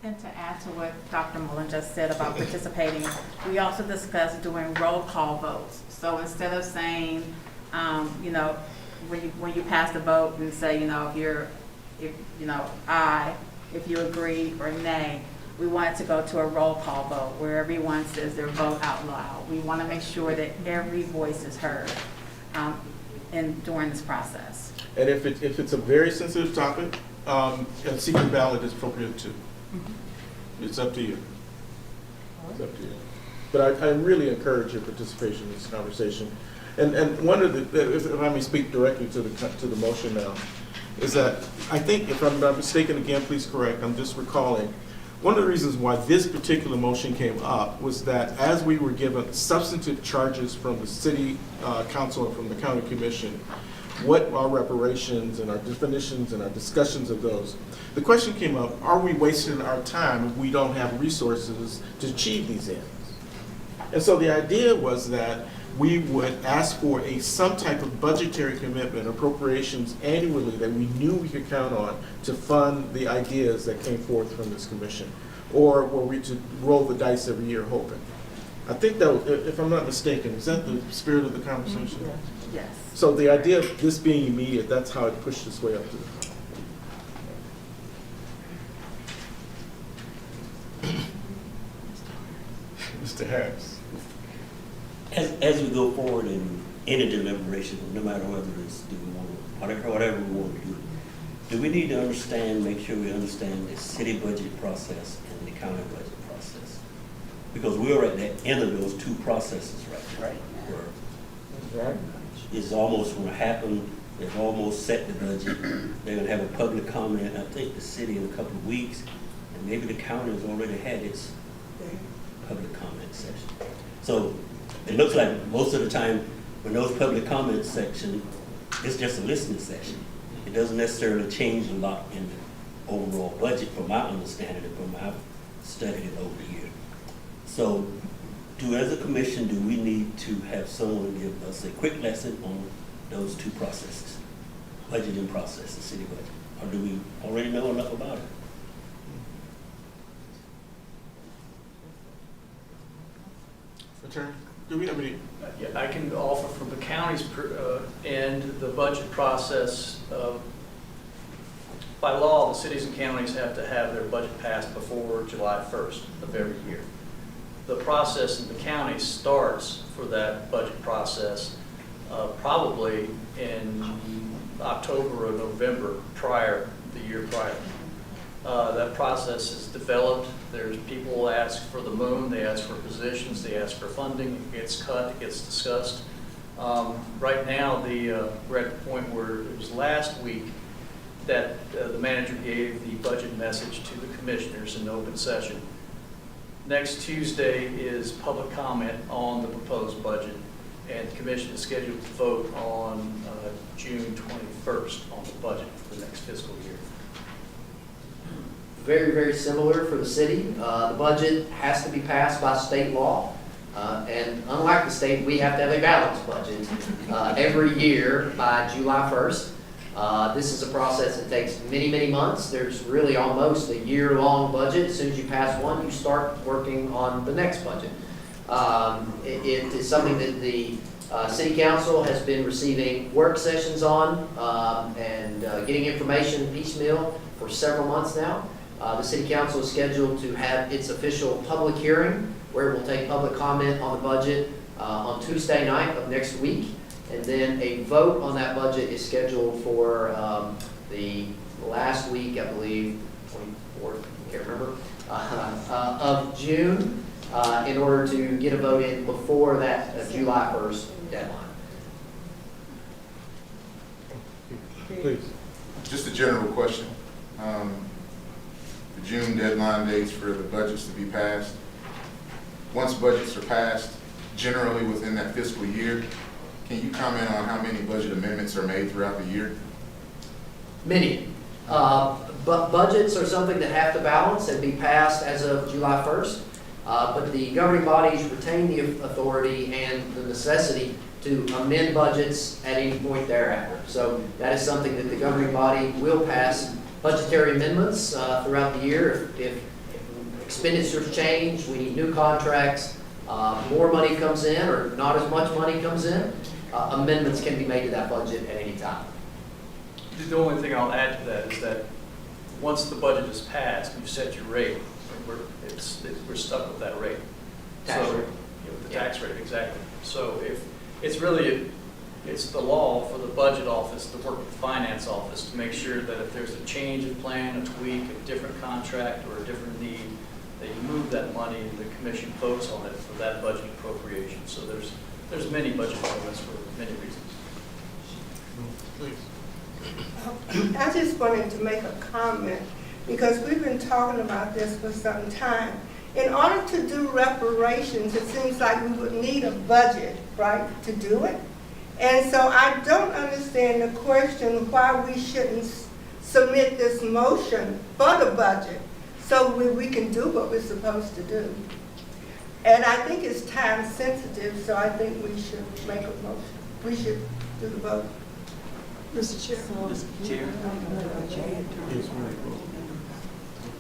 And to add to what Dr. Mullen just said about participating, we also discussed doing roll call votes. So instead of saying, when you pass the vote and say, aye, if you agree or nay, we want it to go to a roll call vote where everyone says their vote out loud. We want to make sure that every voice is heard during this process. And if it's a very sensitive topic, a secret ballot is appropriate too. It's up to you. It's up to you. But I really encourage your participation in this conversation. And one of the, if I may speak directly to the motion now, is that I think, if I'm not mistaken, again, please correct, I'm just recalling, one of the reasons why this particular motion came up was that as we were given substantive charges from the city council and from the county commission, what are reparations and our definitions and our discussions of those, the question came up, are we wasting our time if we don't have resources to achieve these ends? And so the idea was that we would ask for some type of budgetary commitment, appropriations annually that we knew we could count on to fund the ideas that came forth from this commission. Or were we to roll the dice every year hoping? I think that, if I'm not mistaken, is that the spirit of the conversation? Yes. So the idea of this being immediate, that's how it pushed its way up to the front. Mr. Harris. As we go forward in any deliberation, no matter whether it's whatever we want to do we need to understand, make sure we understand the city budget process and the county budget process? Because we're at the end of those two processes right now. Where it's almost going to happen. They've almost set the budget. They're going to have a public comment, I think, the city in a couple of weeks, and maybe the county has already had its public comment session. So it looks like most of the time when those public comment section, it's just a listening session. It doesn't necessarily change a lot in the overall budget from my understanding and from my studied it over the years. So as a commission, do we need to have someone give us a quick lesson on those two processes, budgeting process, the city budget? Or do we already know enough about it? Attorney, do we have any? Yeah, I can offer from the county's end, the budget process. By law, the cities and counties have to have their budget passed before July 1st of every year. The process in the county starts for that budget process probably in October or November the year prior. That process is developed. There's people ask for the moon, they ask for positions, they ask for funding, it gets cut, it gets discussed. Right now, we're at the point where it was last week that the manager gave the budget message to the commissioners in open session. Next Tuesday is public comment on the proposed budget, and the commission is scheduled to vote on June 21st on the budget for the next fiscal year. Very, very similar for the city. The budget has to be passed by state law. And unlike the state, we have to have a balanced budget every year by July 1st. This is a process that takes many, many months. There's really almost a year-long budget. As soon as you pass one, you start working on the next budget. It is something that the City Council has been receiving work sessions on and getting information piecemeal for several months now. The City Council is scheduled to have its official public hearing where it will take public comment on the budget on Tuesday night of next week. And then a vote on that budget is scheduled for the last week, I believe, 24th, I can't remember, of June in order to get a vote in before that July 1st deadline. Please. Just a general question. The June deadline dates for the budgets to be passed. Once budgets are passed, generally within that fiscal year, can you comment on how many budget amendments are made throughout the year? Many. But budgets are something that have to balance and be passed as of July 1st. But the governing bodies retain the authority and the necessity to amend budgets at any point thereafter. So that is something that the governing body will pass budgetary amendments throughout the year. If expenditures change, we need new contracts, more money comes in or not as much money comes in, amendments can be made to that budget at any time. The only thing I'll add to that is that once the budget is passed, you've set your rate. We're stuck with that rate. Tax rate. With the tax rate, exactly. So if it's really, it's the law for the budget office to work with the finance office to make sure that if there's a change of plan, a tweak, a different contract, or a different need, that you move that money and the commission votes on it for that budget appropriation. So there's many budget elements for many reasons. Please. I just wanted to make a comment because we've been talking about this for some time. In order to do reparations, it seems like we would need a budget, right, to do it. And so I don't understand the question why we shouldn't submit this motion for the budget so we can do what we're supposed to do. And I think it's time sensitive, so I think we should make a motion. We should do the vote. Mr. Chair. Mr. Chair. Yes, ma'am.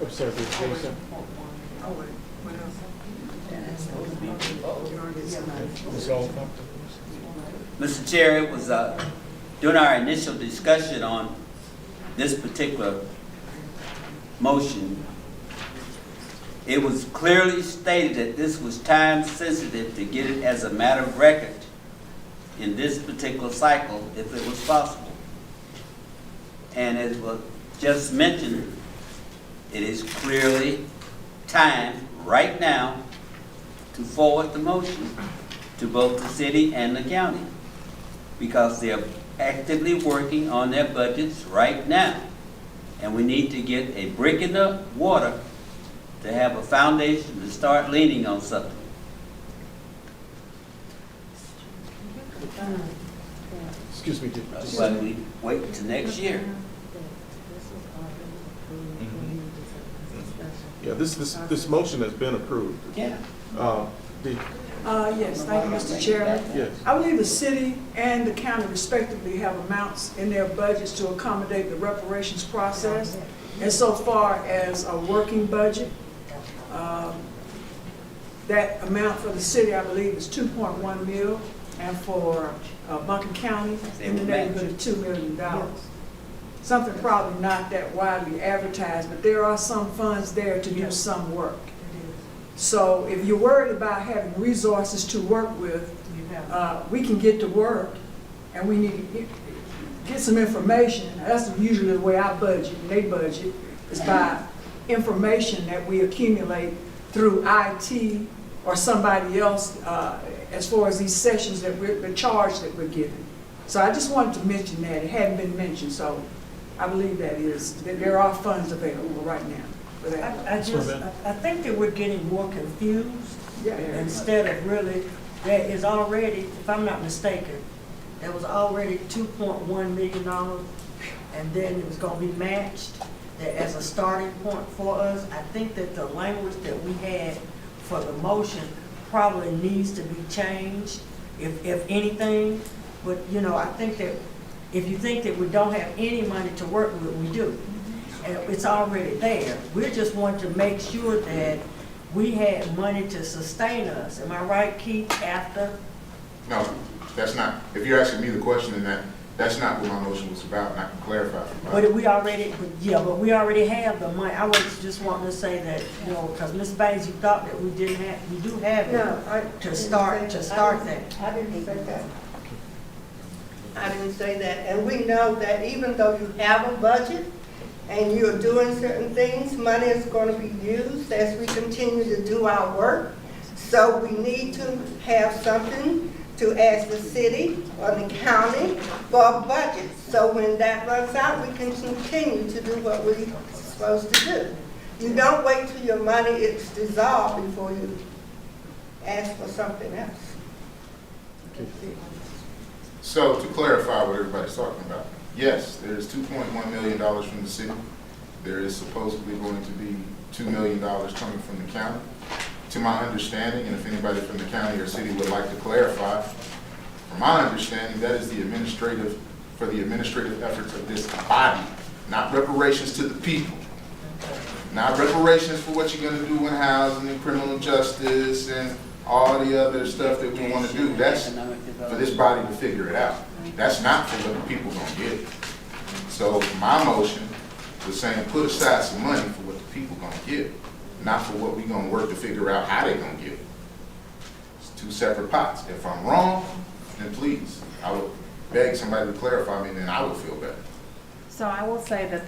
I'm sorry, Jason. Oh, wait, what else? Ms. Oliver? Mr. Chair, it was during our initial discussion on this particular motion, it was clearly stated that this was time sensitive to get it as a matter of record in this particular cycle, if it was possible. And as was just mentioned, it is clearly time right now to forward the motion to both the city and the county, because they're actively working on their budgets right now. And we need to get a brick in the water to have a foundation to start leaning on something. Excuse me. But we wait until next year. Yeah, this motion has been approved. Yeah. Yes, thank you, Mr. Chairman. Yes. I believe the city and the county respectively have amounts in their budgets to accommodate the reparations process. And so far as a working budget, that amount for the city, I believe, is 2.1 mil, and for Buncombe County, in the neighborhood of $2 million. Something probably not that widely advertised, but there are some funds there to do some work. So if you're worried about having resources to work with, we can get to work, and we need to get some information. That's usually the way I budget, and they budget, is by information that we accumulate through IT or somebody else as far as these sessions that the charge that we're given. So I just wanted to mention that. It hadn't been mentioned, so I believe that there are funds available right now for that. I think that we're getting more confused instead of really, there is already, if I'm not mistaken, there was already $2.1 million, and then it was going to be matched as a starting point for us. I think that the language that we had for the motion probably needs to be changed, if anything. But, you know, I think that if you think that we don't have any money to work with, we do. And it's already there. We just want to make sure that we had money to sustain us. Am I right, Keith, after? No, that's not, if you're asking me the question, then that's not what my motion was about, and I can clarify. But we already, but we already have the money. I was just wanting to say that, you know, because Ms. Baines, you thought that we didn't have, we do have it to start that. I didn't say that. I didn't say that. And we know that even though you have a budget and you're doing certain things, money is going to be used as we continue to do our work. So we need to have something to ask the city or the county for a budget. So when that runs out, we can continue to do what we're supposed to do. You don't wait till your money is dissolved before you ask for something else. So to clarify what everybody's talking about, yes, there is $2.1 million from the city. There is supposedly going to be $2 million coming from the county. To my understanding, and if anybody from the county or city would like to clarify, from my understanding, that is for the administrative efforts of this body, not reparations to the people. Not reparations for what you're going to do in housing and criminal justice and all the other stuff that we want to do. That's for this body to figure it out. That's not for what the people going to get. So my motion was saying put aside some money for what the people going to get, not for what we're going to work to figure out how they're going to get it. It's two separate pots. If I'm wrong, then please, I would beg somebody to clarify me, and then I would feel better. So I will say that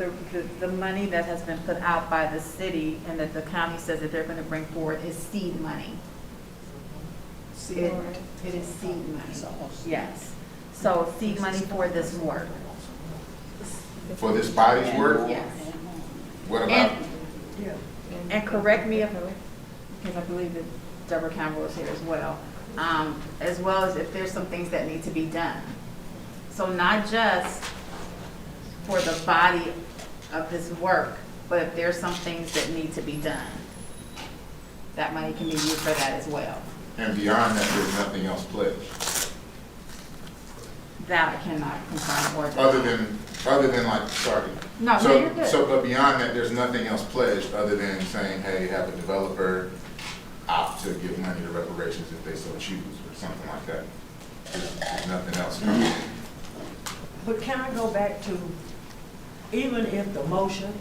the money that has been put out by the city and that the county says that they're going to bring forward is seed money. It is seed money, yes. So seed money for this work. For this body's work? Yes. What about? And correct me because I believe that Deborah Campbell is here as well as if there's some things that need to be done. So not just for the body of this work, but if there's some things that need to be done. that money can be used for that as well. And beyond that, there's nothing else pledged, That I cannot confirm or other than like, sorry. No, So- no, you're good. So, but beyond that, there's nothing else pledged other than saying, hey, have a developer opt to give money to reparations if they so choose, or something like that. There's nothing else coming. But can I go back to, even if the motion,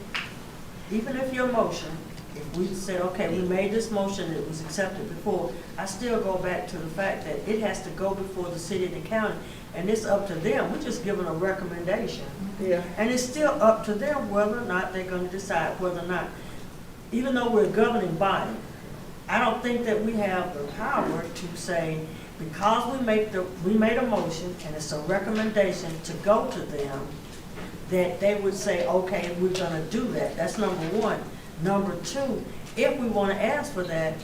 even if your motion, if we said, okay, we made this motion, it was accepted before, I still go back to the fact that it has to go before the city and the county, and it's up to them. We're just giving a recommendation. Yeah. And it's still up to them whether or not they're gonna decide whether or not, even though we're a governing body, I don't think that we have the power to say, because we made a motion and it's a recommendation to go to them, that they would say, okay, we're gonna do that. That's number one. Number two, if we wanna ask for that,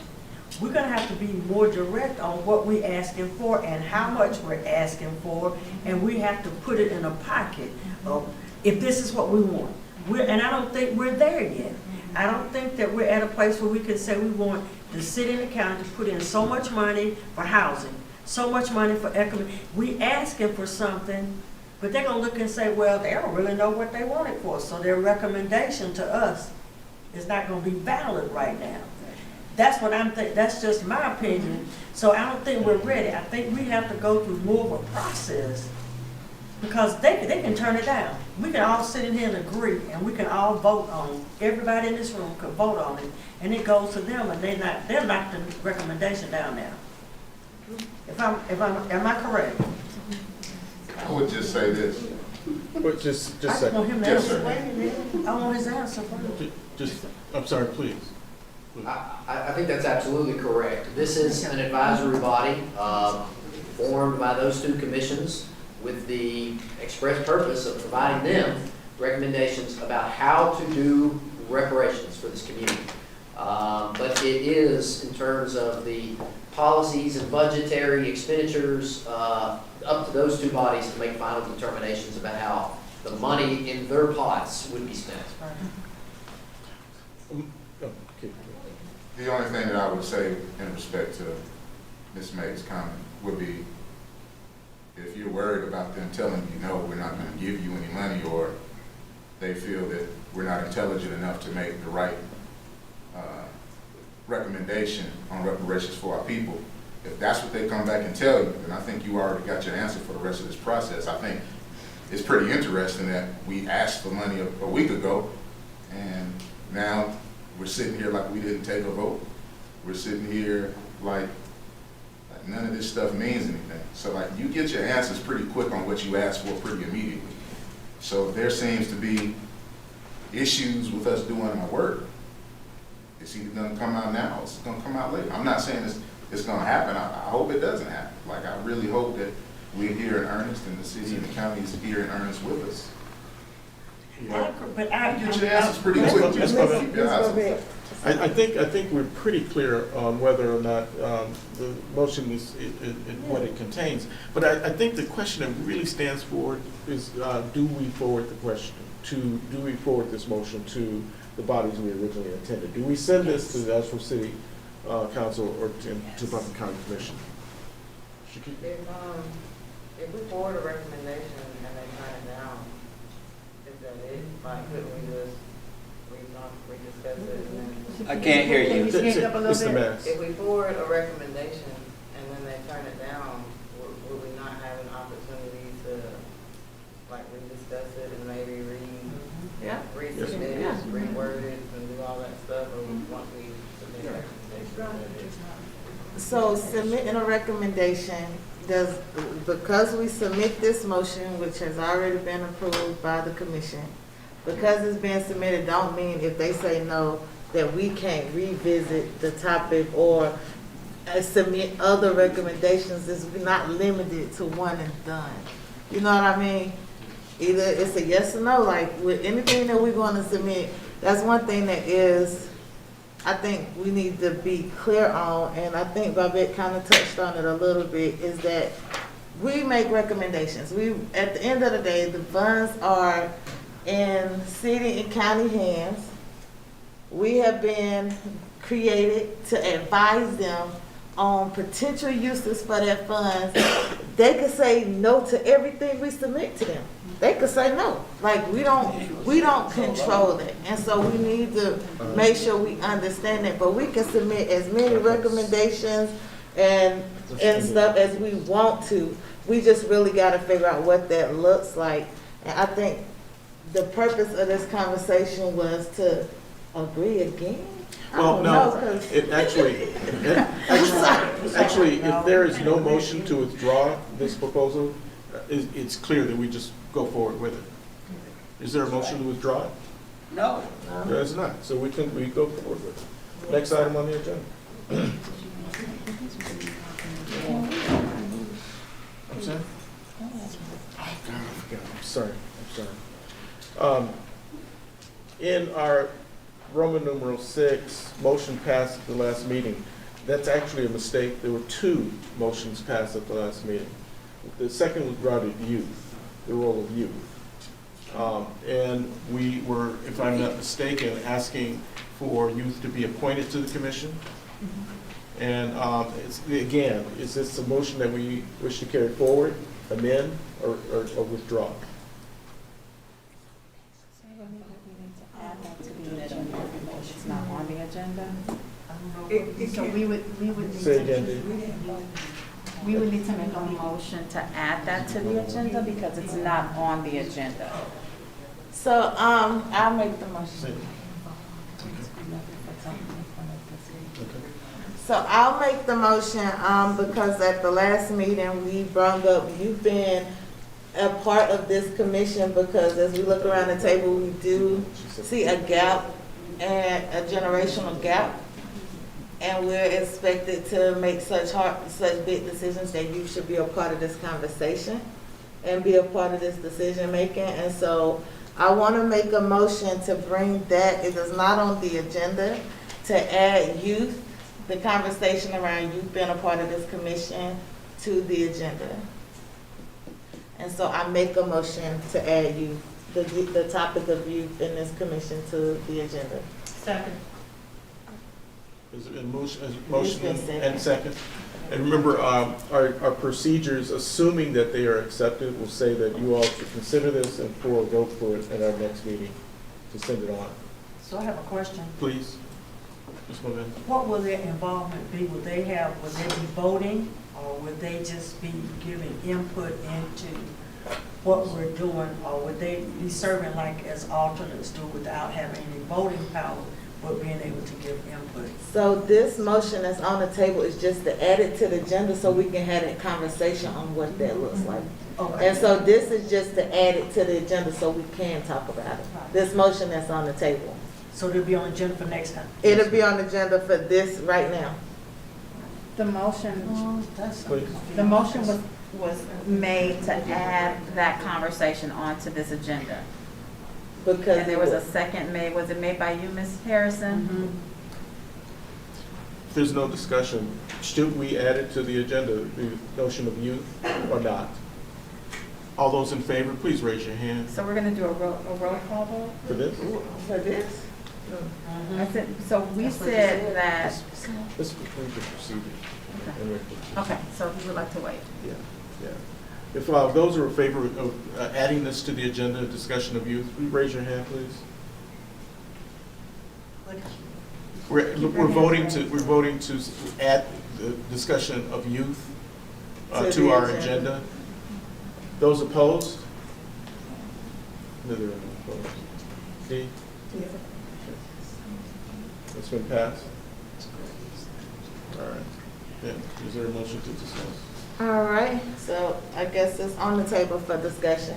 we're gonna have to be more direct on what we're asking for and how much we're asking for, and we have to put it in a pocket of, if this is what we want. And I don't think we're there yet. I don't think that we're at a place where we can say we want the city and the county to put in so much money for housing, so much money for economic. We asking for something, but they're gonna look and say, well, they don't really know what they want it for, so their recommendation to us is not gonna be valid right now. That's what I'm thinking, that's just my opinion. So I don't think we're ready. I think we have to go through more of a process, because they can turn it down. We can all sit in here and agree, and we can all vote on it. Everybody in this room could vote on it, and it goes to them, and they'll knock the recommendation down now. Am I correct? I would just say this. But just I just want him to Yes, answer. sir. I want his answer first. Just, I'm sorry, please. I think that's absolutely correct. This is an advisory body formed by those two commissions with the express purpose of providing them recommendations about how to do reparations for this community. But it is, in terms of the policies and budgetary expenditures, up to those two bodies to make final determinations about how the money in their pots would be spent. Okay. The only thing that I would say in respect to Ms. May's comment would be, if you're worried about them telling you, no, we're not gonna give you any money, or they feel that we're not intelligent enough to make the right recommendation on reparations for our people, if that's what they come back and tell you, then I think you already got your answer for the rest of this process. I think it's pretty interesting that we asked for money a week ago, and now we're sitting here like we didn't take a vote. We're sitting here like none of this stuff means anything. So like, you get your answers pretty quick on what you asked for pretty immediately. So if there seems to be issues with us doing our work, it's either gonna come out now or it's gonna come out later. I'm not saying it's gonna happen. I hope it doesn't happen. Like, I really hope that we're here in earnest and the city and the county is here in earnest with us. But I You get your answers pretty quick. Just keep your eyes open. I think we're pretty clear on whether or not the motion is what it contains. But I think the question that really stands for is, do we forward the question do we forward this motion to the bodies we originally intended? Do we send this to the Asheville City Council or to Buncombe County Commission? If we forward a recommendation and they turn it down, is that it? Like, couldn't we just rediscuss it and then? I can't hear you. Can you speak up a little It's the bit? mask. If we forward a recommendation and then they turn it down, would we not have an opportunity to, like, rediscuss it and maybe Yeah. resubmit Yeah. it, reword it, and do all that stuff, or once we submit a recommendation? So submitting a recommendation, because we submit this motion, which has already been approved by the commission, because it's been submitted, don't mean if they say no, that we can't revisit the topic or submit other recommendations. It's not limited to one and done. You know what I mean? Either it's a yes or no, like with anything that we're gonna submit, that's one thing that is, I think we need to be clear on, and I think Babette kind of touched on it a little bit, is that we make recommendations. At the end of the day, the funds are in city and county hands. We have been created to advise them on potential uses for their funds, they could say no to everything we submit to them. They could say no. Like, we don't control it. And so we need to make sure we understand it. But we can submit as many recommendations and stuff as we want to. We just really gotta figure out what that looks like. And I think the purpose of this conversation was to agree again. Well, no, actually, if there is no motion to withdraw this proposal, it's clear that we just go forward with it. Is there a motion to withdraw it? No. There is not, so we go forward with it. Next item on the agenda. I'm sorry? Oh, God, I forgot. I'm sorry. In our Roman numeral 6, motion passed at the last meeting. That's actually a mistake. There were 2 motions passed at the last meeting. The second was regarding youth, the role of youth. And we were, if I'm not mistaken, asking for youth to be appointed to the commission. And again, is this a motion that we wish to carry forward, amend, or withdraw? It's not on the agenda. It So can't- we would need Say again, to, Dave. we would need to make a motion to add that to the agenda because it's not on the agenda. So, I'll make the motion. Say- So I'll make the motion, because at the last meeting, we brought up, you've been a part of this commission, because as we look around the table, we do see a gap, and a generational gap. And we're expected to make such big decisions that you should be a part of this conversation and be a part of this decision making. And so I want to make a motion to bring that, it is not on the agenda, to add youth, the conversation around youth being a part of this commission, to the agenda. And so I make a motion to add youth, the topic of youth in this commission, to the agenda. Second. Is it a motion It's been seconded. and second? And remember, our procedures, assuming that they are accepted, will say that you all should consider this and for a vote for it at our next meeting to send it on. So I have a question. Please, Ms. Moran. What will their involvement be? Would they be voting, or would they just be giving input into what we're doing, or would they be serving like as alternates do without having any voting power, but being able to give input? So this motion that's on the table is just to add it to the agenda so we can have a conversation on what that looks like. Okay. And so this is just to add it to the agenda so we can talk about it. This motion that's on the table. So they'll be on the agenda for next time? It'll be on the agenda for this right now. The motion, Please. the motion was made to add that conversation onto this agenda. Because And there was a second made, was it made by you, Ms. Harrison? If there's no discussion, should we add it to the agenda, the notion of youth, or not? All those in favor, please raise your hand So we're gonna do a roll call vote? for this. For this? I said, so we said that, Let's approve the procedure. And we're- okay, so he would like to wait. Yeah, yeah. If those are in favor of adding this to the agenda, discussion of youth, will you raise your hand, please? We're voting to add the discussion of youth To to the our agenda. agenda. Those opposed? Neither are opposed. D? It's been passed? All right. Yeah, is there a motion to discuss? All right, so I guess it's on the table for discussion.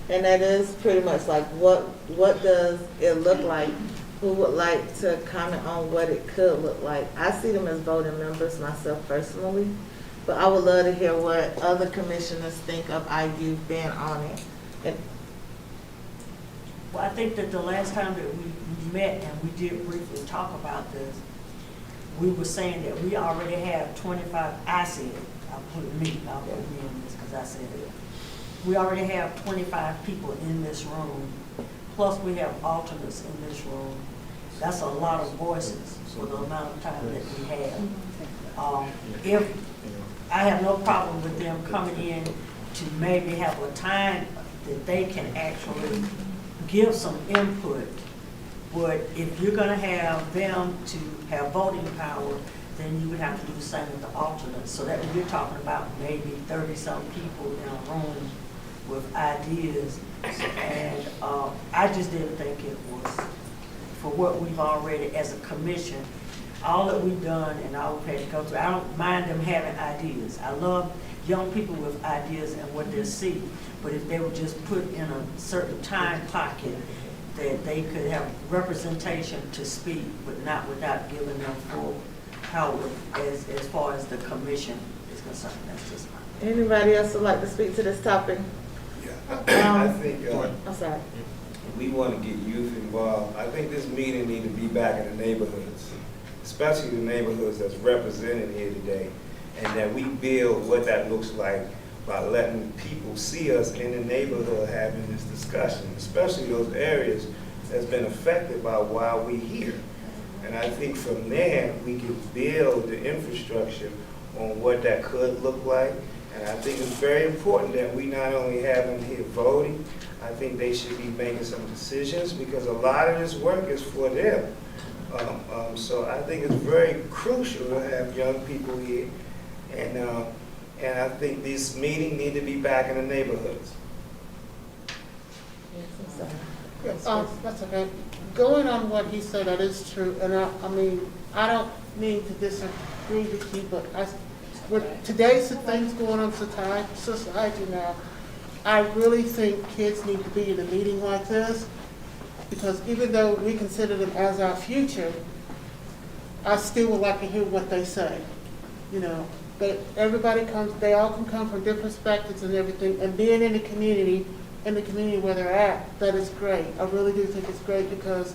And that is pretty much like, what does it look like? Who would like to comment on what it could look like? I see them as voting members myself personally, but I would love to hear what other commissioners think of our youth being on it. And Well, I think that the last time that we met and we did briefly talk about this, we were saying that we already have 25, I said, I'll put me in this because I said it. We already have 25 people in this room, plus we have alternates in this room. That's a lot of voices for the amount of time that we have. If, I have no problem with them coming in to maybe have a time that they can actually give some input. But if you're gonna have them to have voting power, then you would have to do the same with the alternates. So that you're talking about maybe 30-some people in a room with ideas. And I just didn't think it was, for what we've already, as a commission, all that we've done and all we've had to go through, I don't mind them having ideas. I love young people with ideas and what they see. But if they were just put in a certain time pocket, that they could have representation to speak, but not without giving them full power as far as the commission is concerned. That's just my. Anybody else would like to speak to this topic? I think I'm sorry. we want to get youth involved. I think this meeting need to be back in the neighborhoods, especially the neighborhoods that's represented here today, and that we build what that looks like by letting people see us in the neighborhood having this discussion, especially those areas that's been affected by why we're here. And I think from there, we can build the infrastructure on what that could look like. And I think it's very important that we not only have them here voting, I think they should be making some decisions, because a lot of this work is for them. So I think it's very crucial to have young people here. And I think this meeting need to be back in the neighborhoods. That's okay. Going on what he said, that is true, and I mean, I don't mean to disagree with you, but with today's things going on in society now, I really think kids need to be in a meeting like this, because even though we consider them as our future, I still would like to hear what they say, you know. But everybody comes, they all can come from different perspectives and everything, and being in the community where they're at, that is great. I really do think it's great, because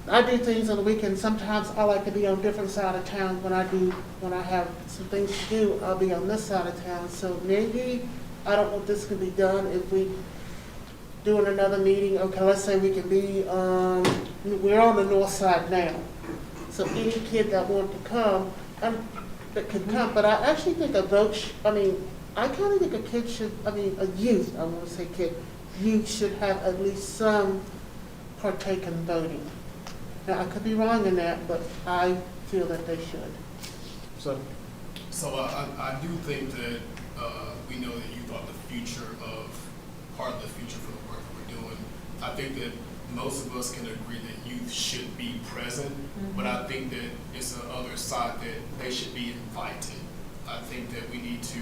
I do things on the weekend. Sometimes I like to be on different side of town. When I have some things to do, I'll be on this side of town. So maybe, I don't know if this can be done, if we doing another meeting. Okay, let's say we can be, we're on the north side now. So any kid that wants to come, that can come. But I actually think a vote, I kind of think a kid should, a youth, I want to say kid, youth should have at least some partake in voting. Now, I could be wrong in that, but I feel that they should. So I do think that we know that youth are the future part of the future for the work that we're doing. I think that most of us can agree that youth should be present, but I think that it's the other side that they should be invited. I think that we need to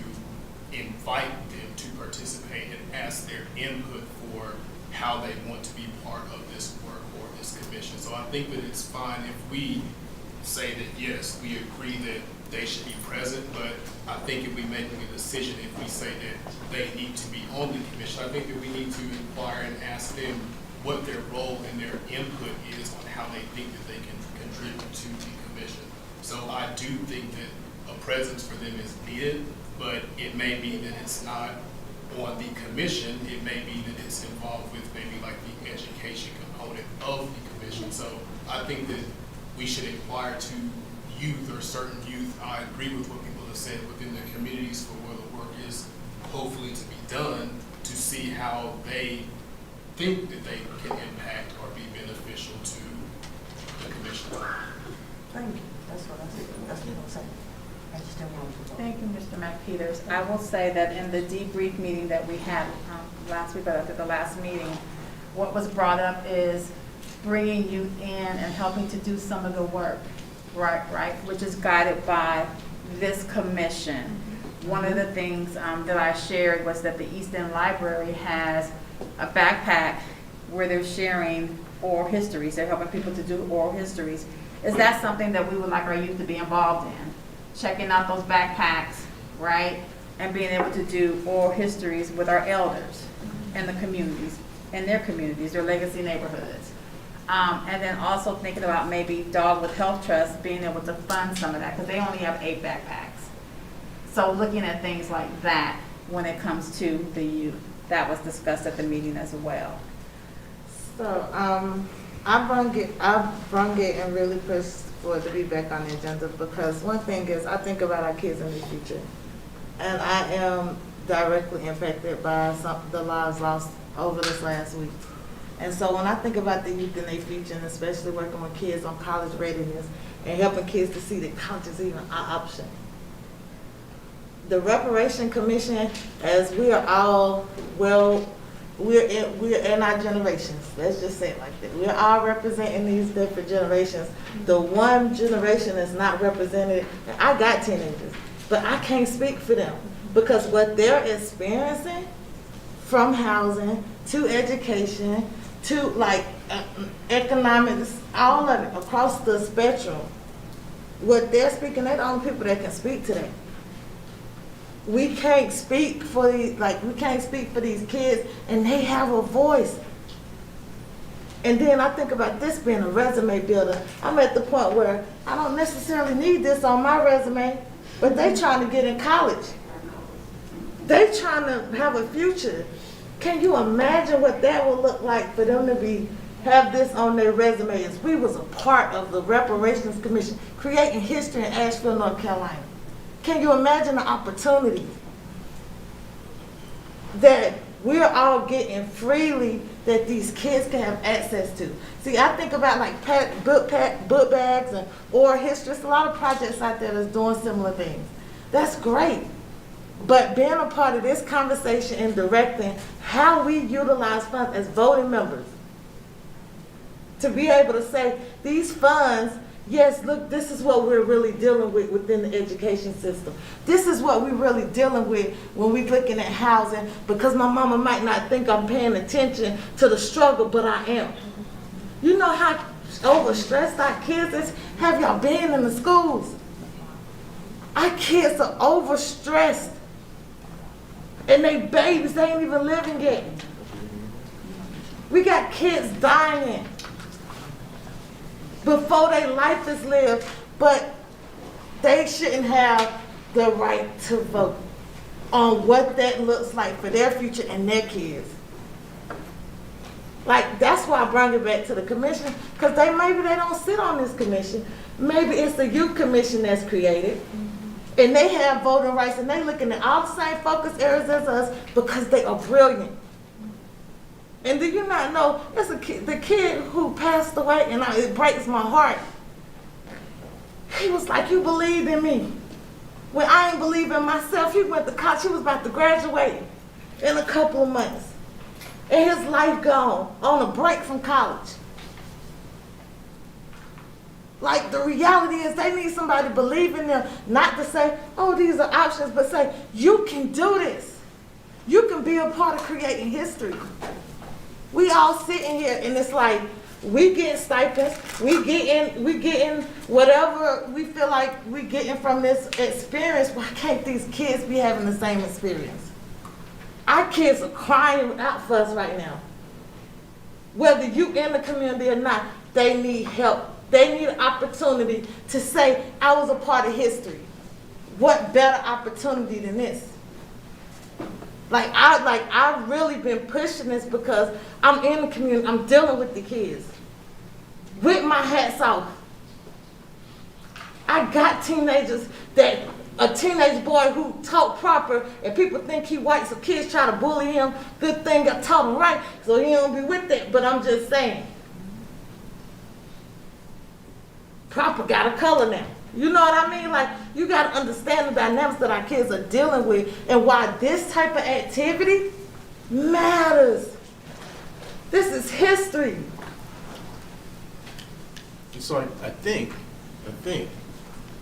invite them to participate and ask their input for how they want to be part of this work or this commission. So I think that it's fine if we say that, yes, we agree that they should be present, but I think if we're making a decision, if we say that they need to be on the commission, I think that we need to inquire and ask them what their role and their input is on how they think that they can contribute to the commission. So I do think that a presence for them is needed, but it may be that it's not on the commission. It may be that it's involved with maybe like the education component of the commission. So I think that we should inquire to youth or certain youth. I agree with what people have said within the communities for where the work is hopefully to be done, to see how they think that they can impact or be beneficial to the commission. Thank you. That's what I said. That's what I'm saying. I just didn't want to. Thank you, Mr. McPeters. I will say that in the debrief meeting that we had last week, after the last meeting, what was brought up is bringing youth in and helping to do some of the work, right, which is guided by this commission. One of the things that I shared was that the East End Library has a backpack where they're sharing oral histories. They're helping people to do oral histories. Is that something that we would like our youth to be involved in? Checking out those backpacks, right? And being able to do oral histories with our elders in the communities, in their communities, their legacy neighborhoods. And then also thinking about maybe Dogwood Health Trust being able to fund some of that, because they only have 8 backpacks. So looking at things like that when it comes to the youth, that was discussed at the meeting as well. So, I brung it and really pushed for it to be back on the agenda because one thing is I think about our kids in the future. And I am directly impacted by the lives lost over this last week. And so when I think about the youth in their future, and especially working with kids on college readiness and helping kids to see that college is even an option. The Reparations Commission, as we are all, well, we're in our generations. Let's just say it like that. We're all representing these different generations. The one generation is not represented. And I got teenagers, but I can't speak for them because what they're experiencing, from housing to education to like economics, all of it across the spectrum. What they're speaking, they're the only people that can speak to that. We can't speak for these, we can't speak for these kids, and they have a voice. And then I think about this being a resume builder. I'm at the point where I don't necessarily need this on my resume, but they trying to get in college. They trying to have a future. Can you imagine what that would look like for them to have this on their resume as we was a part of the Reparations Commission, creating history in Asheville, North Carolina? Can you imagine the opportunity that we're all getting freely that these kids can have access to? See, I think about like book bags and oral history. There's a lot of projects out there that's doing similar things. That's great. But being a part of this conversation and directing how we utilize funds as voting members, to be able to say these funds, yes, look, this is what we're really dealing with within the education system. This is what we're really dealing with when we're looking at housing, because my mama might not think I'm paying attention to the struggle, but I am. You know how overstressed our kids is? Have y'all been in the schools? Our kids are overstressed. And they babies, they ain't even living yet. We got kids dying before their life is lived, but they shouldn't have the right to vote on what that looks like for their future and their kids. Like, that's why I bring it back to the commission, because maybe they don't sit on this commission. Maybe it's the youth commission that's created. And they have voting rights, and they're looking at all the same focus areas as us because they are brilliant. And do you not know, it's the kid who passed away, and it breaks my heart. He was like, you believed in me. When I ain't believe in myself, he went to college, he was about to graduate in a couple of months. And his life gone on a break from college. Like, the reality is they need somebody to believe in them, not to say, oh, these are options, but say, you can do this. You can be a part of creating history. We all sitting here, and it's like, we get stipends, we getting whatever we feel like we getting from this experience. Why can't these kids be having the same experience? Our kids are crying out for us right now. Whether you in the community or not, they need help. They need an opportunity to say, I was a part of history. What better opportunity than this? I've really been pushing this because I'm in the community, I'm dealing with the kids. With my hats off. I got teenagers a teenage boy who talk proper and people think he white, so kids try to bully him. Good thing I taught him right, so he don't be with that, but I'm just saying. Proper got a color now. You know what I mean? Like, you got to understand the dynamics that our kids are dealing with and why this type of activity matters. This is history. So I think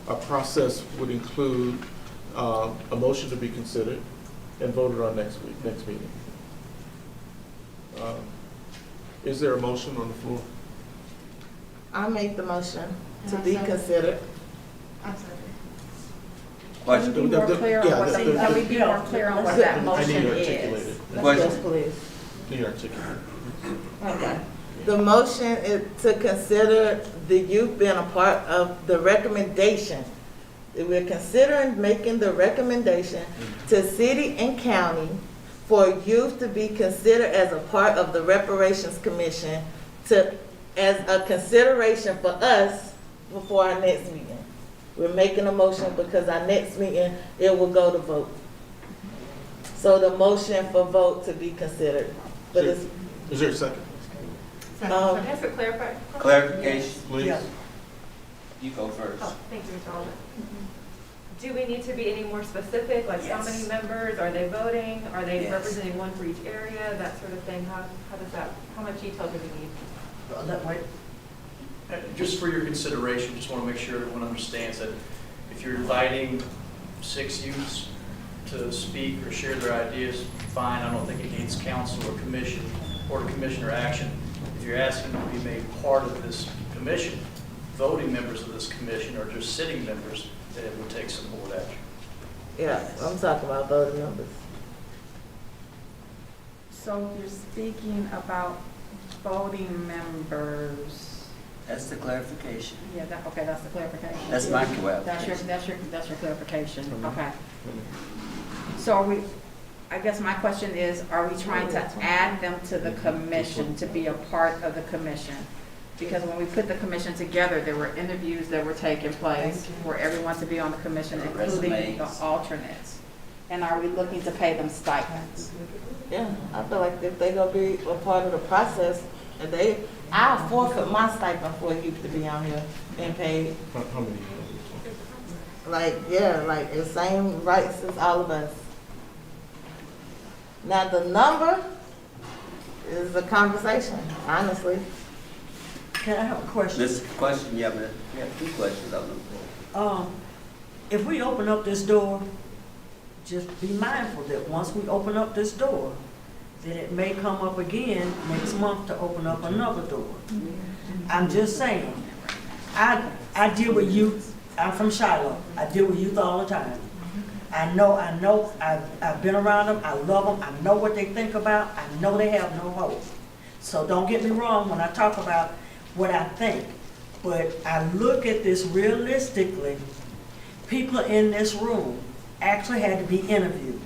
a process would include a motion to be considered and voted on next meeting. Is there a motion on the floor? I make the motion to be considered. Can we be more clear on what can we be more clear on what that motion I need to is? articulate it. Yes, please. Need to articulate it. Okay. The motion is to consider the youth being a part of the recommendation. We're considering making the recommendation to city and county for youth to be considered as a part of the Reparations Commission as a consideration for us before our next meeting. We're making a motion because our next meeting, it will go to vote. So the motion for vote to be considered. But it's, Is there a second? Can I ask a clarification? Clarification, Please. Yeah. you go first. Oh, thank you, Mr. Alden. Do we need to be any more specific, like how many members, are they voting, are they Yes. representing one for each area, that sort of thing? How does that, how much detail do we need? Wait. Just for your consideration, just want to make sure everyone understands that if you're inviting 6 youths to speak or share their ideas, fine, I don't think it needs council or commission or commissioner action. If you're asking to be made part of this commission, voting members of this commission or just sitting members, then it would take some board action. yeah, I'm talking about voting numbers. So you're speaking about voting members. That's the clarification. Yeah, okay, that's the clarification. That's my clarification. That's your clarification, okay. So are we, I guess my question is, are we trying to add them to the commission, to be a part of the commission? Because when we put the commission together, there were interviews that were taking place for everyone to be on the commission, including the Resumes. alternates. And are we looking to pay them stipends? Yeah, I feel like if they gonna be a part of the process, and I'll forfeit my stipend for youth to be on here and paid. How many? Like the same rights as all of us. Now, the number is a conversation, honestly. Can I have a question? This question, yeah, but we have 2 questions on them. If we open up this door, just be mindful that once we open up this door, then it may come up again next month to open up another door. I'm just saying, I deal with youth, I'm from Shiloh, I deal with youth all the time. I know, I've been around them, I love them, I know what they think about, I know they have no hope. So don't get me wrong when I talk about what I think, but I look at this realistically. People in this room actually had to be interviewed.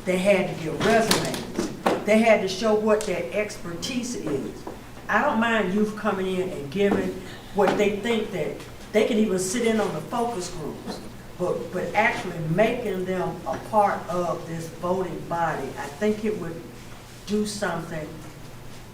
They had to give resumes. They had to show what their expertise is. I don't mind youth coming in and giving what they think that they can even sit in on the focus groups, but actually making them a part of this voting body, I think it would do something.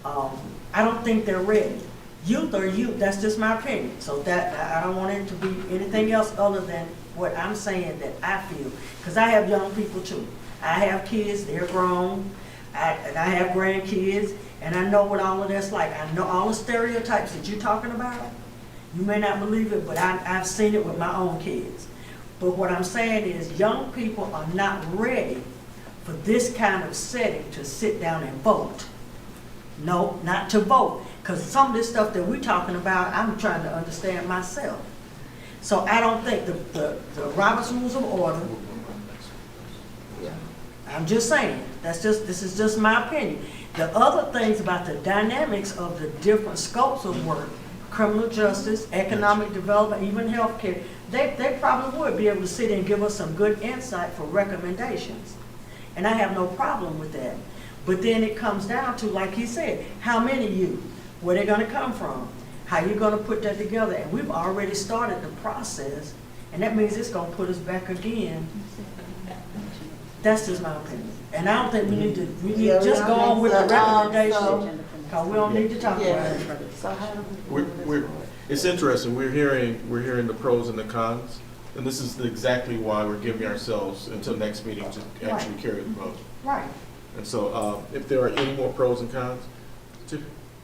I don't think they're ready. Youth are youth, that's just my opinion. So that, I don't want it to be anything else other than what I'm saying that I feel. Because I have young people too. I have kids, they're grown, and I have grandkids, and I know what all of that's like. I know all the stereotypes that you're talking about. You may not believe it, but I've seen it with my own kids. But what I'm saying is young people are not ready for this kind of setting to sit down and vote. No, not to vote. Because some of this stuff that we're talking about, I'm trying to understand myself. So I don't think the Robert's Rules of Order, I'm just saying, this is just my opinion. The other things about the dynamics of the different scopes of work, criminal justice, economic development, even healthcare, they probably would be able to sit and give us some good insight for recommendations. And I have no problem with that. But then it comes down to, like he said, how many youth, where they're gonna come from, how you're gonna put that together. And we've already started the process, and that means it's gonna put us back again. That's just my opinion. And I don't think we need to just go on with the recommendation, because we don't need to talk about it. So how do we? It's interesting, we're hearing the pros and the cons, and this is exactly why we're giving ourselves until next meeting to actually carry the vote. Right. And so, if there are any more pros and cons,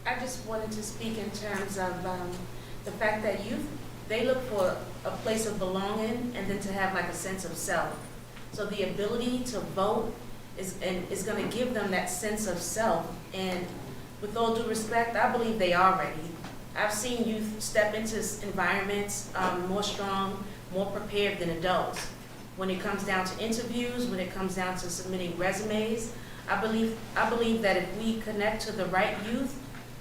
I just wanted to speak in terms of the fact that youth, they look for a place of belonging and then to have like a sense of self. So the ability to vote is going to give them that sense of self. And with all due respect, I believe they are ready. I've seen youth step into environments more strong, more prepared than adults. When it comes down to interviews, when it comes down to submitting resumes, I believe that if we connect to the right youth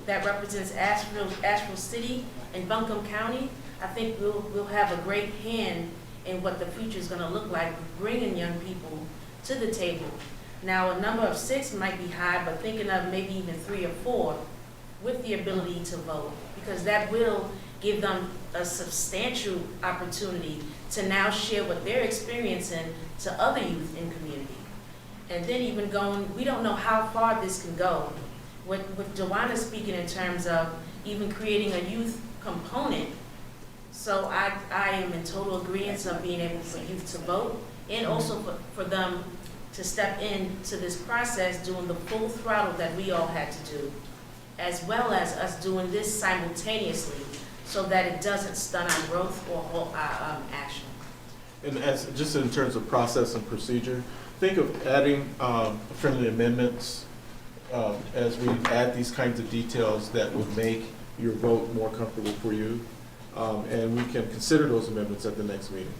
that represents Asheville City and Buncombe County, I think we'll have a great hand in what the future is going to look like, bringing young people to the table. Now, a number of 6 might be high, but thinking of maybe even 3 or 4 with the ability to vote, because that will give them a substantial opportunity to now share what they're experiencing to other youth in community. And then even going, we don't know how far this can go. With Joanna speaking in terms of even creating a youth component. So I am in total agreement of being able for youth to vote, and also for them to step into this process doing the full throttle that we all had to do, as well as us doing this simultaneously so that it doesn't stun our growth or halt our action. And as, just in terms of process and procedure, think of adding friendly amendments as we add these kinds of details that would make your vote more comfortable for you. And we can consider those amendments at the next meeting.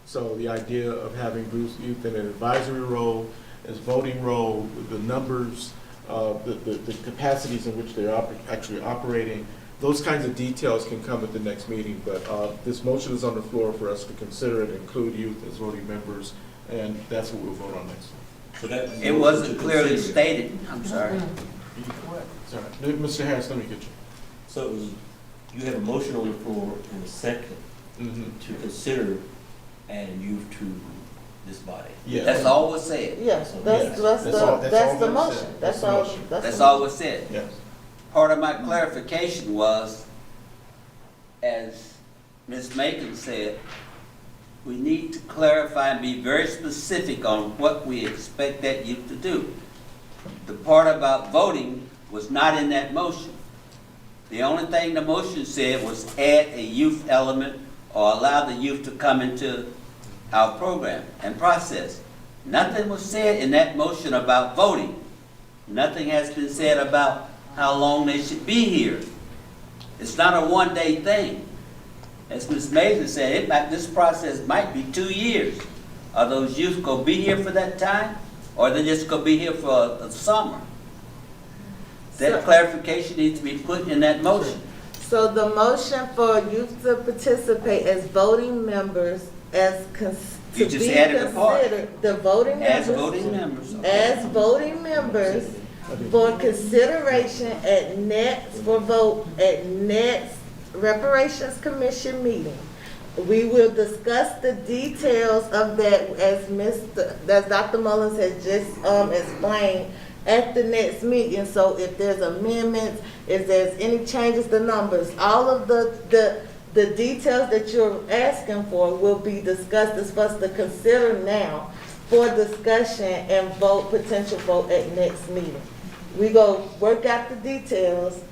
So the idea of having youth in an advisory role, as voting role, the numbers, the capacities in which they're actually operating, those kinds of details can come at the next meeting. But this motion is on the floor for us to consider it, include youth as voting members, and that's what we'll vote on next. So that It wasn't clearly stated, I'm sorry. Sorry, Mr. Harris, let me get you. So you have a motion on the floor and a second to consider adding youth to this body. Yeah. That's all was said. Yes, Yes. that's the motion. That's all. That's all was said. Yes. Part of my clarification was, as Ms. Macon said, we need to clarify and be very specific on what we expect that youth to do. The part about voting was not in that motion. The only thing the motion said was add a youth element or allow the youth to come into our program and process. Nothing was said in that motion about voting. Nothing has been said about how long they should be here. It's not a one-day thing. As Ms. Mason said, this process might be 2 years. Are those youth going to be here for that time? Or are they just going to be here for the summer? That clarification needs to be put in that motion. So the motion for youth to participate as voting members, You just added the part. the voting members. As voting members. Okay. As voting members for consideration at next, for vote at next Reparations Commission meeting. We will discuss the details of that as Dr. Mullins has just explained at the next meeting. So if there's amendments, if there's any changes to numbers, all of the details that you're asking for will be discussed as for us to consider now for discussion and vote, potential vote at next meeting. We go work out the details.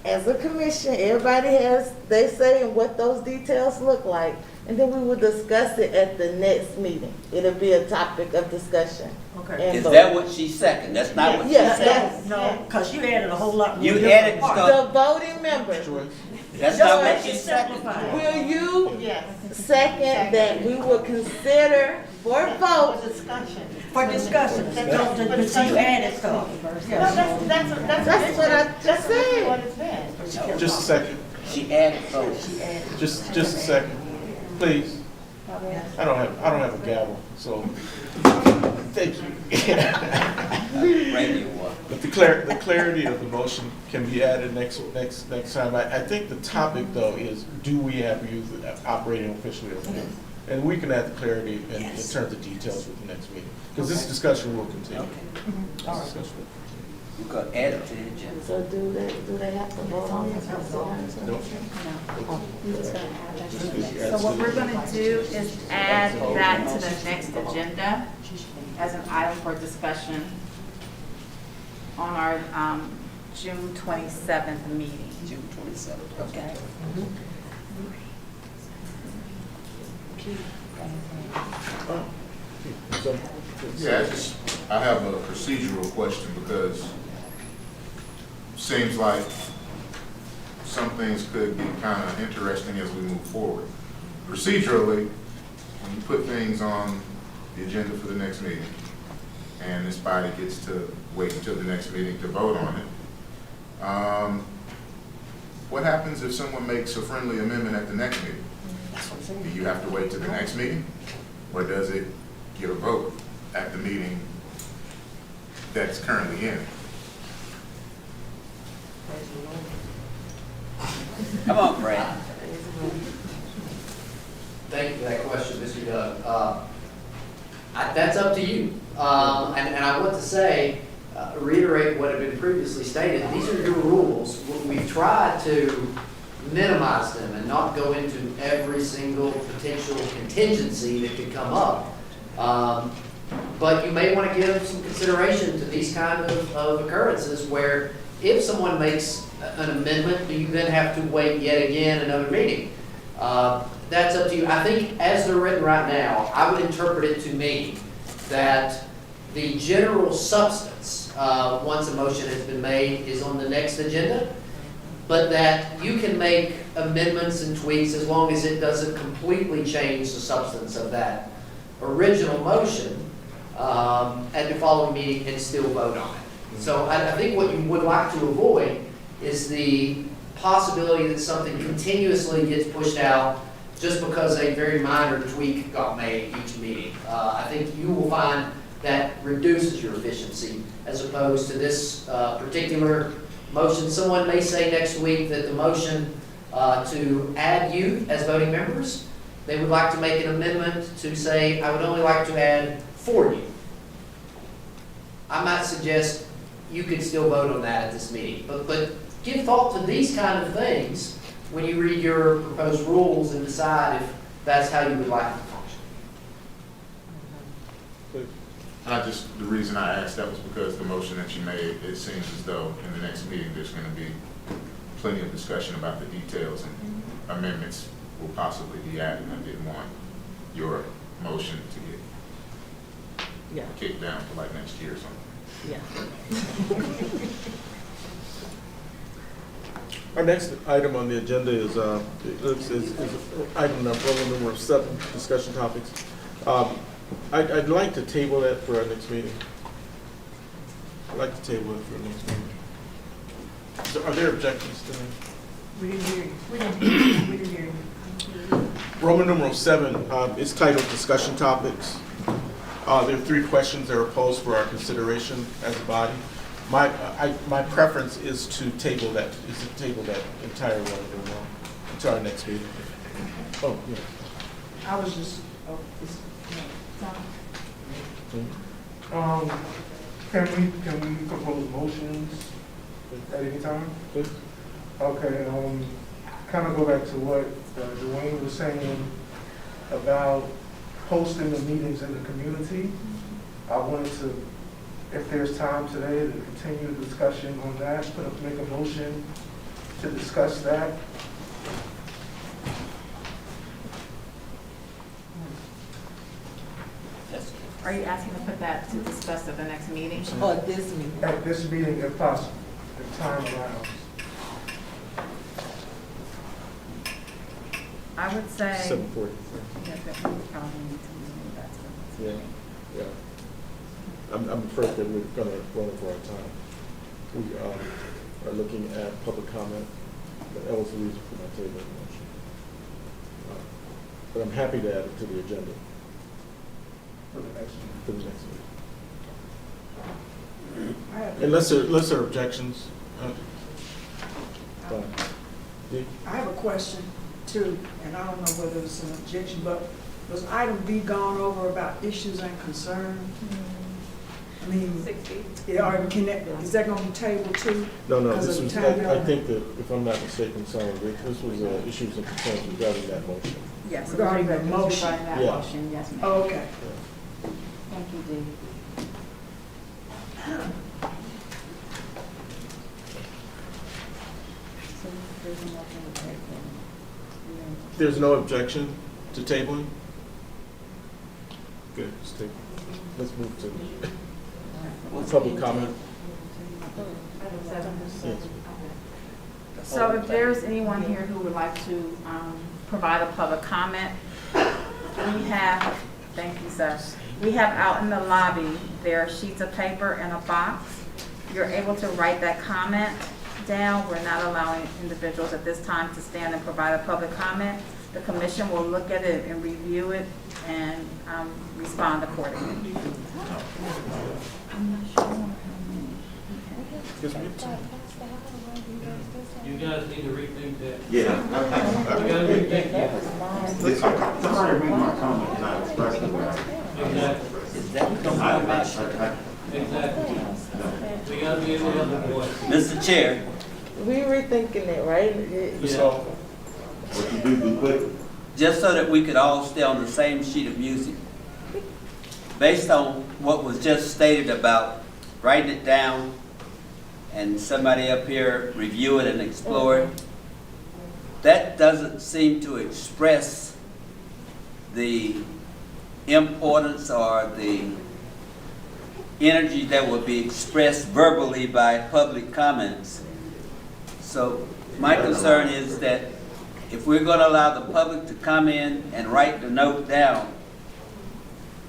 As a commission, everybody has they say and what those details look like, and then we will discuss it at the next meeting. It'll be a topic of discussion. Okay. Is that what she seconded? That's not what she said. No, because you added a whole lot more. You different added parts. stuff. The voting members. That's Just not make what she it seconded. simplified. Will you Yes. second that we will consider for vote? Discussion. For discussion, but you added stuff. That's what I just said. What it's been. Just a second. She added both. Just a second, please. I don't have a gavel, so thank you. Radio what? But the clarity of the motion can be added next time. I think the topic though is, do we have youth operating officially as youth? And we can add the clarity in terms of details with the next meeting, because this discussion will continue. This discussion will continue. You could add it to the agenda. So do they have to vote on this? Nope. You're just gonna add that to the next. So what we're gonna do is add that to the next agenda as an item for discussion on our June 27th meeting. June 27th, okay. Yeah, I have a procedural question because it seems like some things could be kind of interesting as we move forward. Procedurally, when you put things on the agenda for the next meeting, and this body gets to wait until the next meeting to vote on it, what happens if someone makes a friendly amendment at the next meeting? Do you have to wait till the next meeting? Or does it get a vote at the meeting that's currently in it. Come on, Brad. Thank you for that question, Mr. Doug. That's up to you. And I want to say, reiterate what had been previously stated, these are your rules. We've tried to minimize them and not go into every single potential contingency that could come up. But you may want to give some consideration to these kind of occurrences where if someone makes an amendment, do you then have to wait yet again another meeting? That's up to you. I think as they're written right now, I would interpret it to mean that the general substance, once a motion has been made, is on the next agenda, but that you can make amendments and tweaks as long as it doesn't completely change the substance of that original motion at the following meeting and still vote on it. So I think what you would like to avoid is the possibility that something continuously gets pushed out just because a very minor tweak got made each meeting. I think you will find that reduces your efficiency as opposed to this particular motion. Someone may say next week that the motion to add youth as voting members, they would like to make an amendment to say, I would only like to add 4 youth. I might suggest you could still vote on that at this meeting. But give thought to these kind of things when you read your proposed rules and decide if that's how you would like it to function. The reason I asked that was because the motion that you made, it seems as though in the next meeting, there's going to be plenty of discussion about the details and amendments will possibly be added. I didn't want your motion to get kicked down for like next year or something. Our next item on the agenda is item number 7, discussion topics. I'd like to table that for our next meeting. I'd like to table it for our next meeting. So are there objections to that? We didn't hear you. We didn't hear you. Roman numeral 7 is titled Discussion Topics. There are 3 questions that are posed for our consideration as a body. My preference is to table that entire one until our next meeting. Oh, yeah. I was just, Can we propose motions at any time? Please. Okay, kind of go back to what Dwayne was saying about hosting the meetings in the community. I wanted to, if there's time today, to continue the discussion on that, make a motion to discuss that. Are you asking to put that to discuss at the next meeting? Or this meeting? At this meeting, if possible, if time allows. I would say. 7:40. Yeah, that we probably need to move that to the next meeting. Yeah. I'm afraid that we're going to run over our time. We are looking at public comment. That was the reason for my table motion. But I'm happy to add it to the agenda For the next meeting. Unless there are objections. Fine. Dee? I have a question too, and I don't know whether it's an objection, but was item B gone over about issues and concerns? I mean, 60. Is that going to be tabled too? No, Because this of was, the time I element? think that, if I'm not mistaken, sorry, Rick, this was issues and concerns regarding that motion. Yes. Regarding the motion. Regarding that Yeah. motion, yes, ma'am. Oh, okay. Thank you, Dee. So there's a motion to table. There's no objection to tabling? Good, let's move to public comment. Yes. So if there's anyone here who would like to provide a public comment, we have, thank you, sir. We have out in the lobby, there are sheets of paper and a box. You're able to write that comment down. We're not allowing individuals at this time to stand and provide a public comment. The commission will look at it and review it and respond accordingly. You guys need to rethink that. Yeah. You gotta rethink that. It's already made my comment, and I expressed it. Exactly. Exactly. We gotta be able to have a voice. Mr. Chair, We rethinking it, right? So, what you do quick. just so that we could all stay on the same sheet of music, based on what was just stated about writing it down and somebody up here review it and explore it, that doesn't seem to express the importance or the energy that would be expressed verbally by public comments. So my concern is that if we're going to allow the public to come in and write the note down,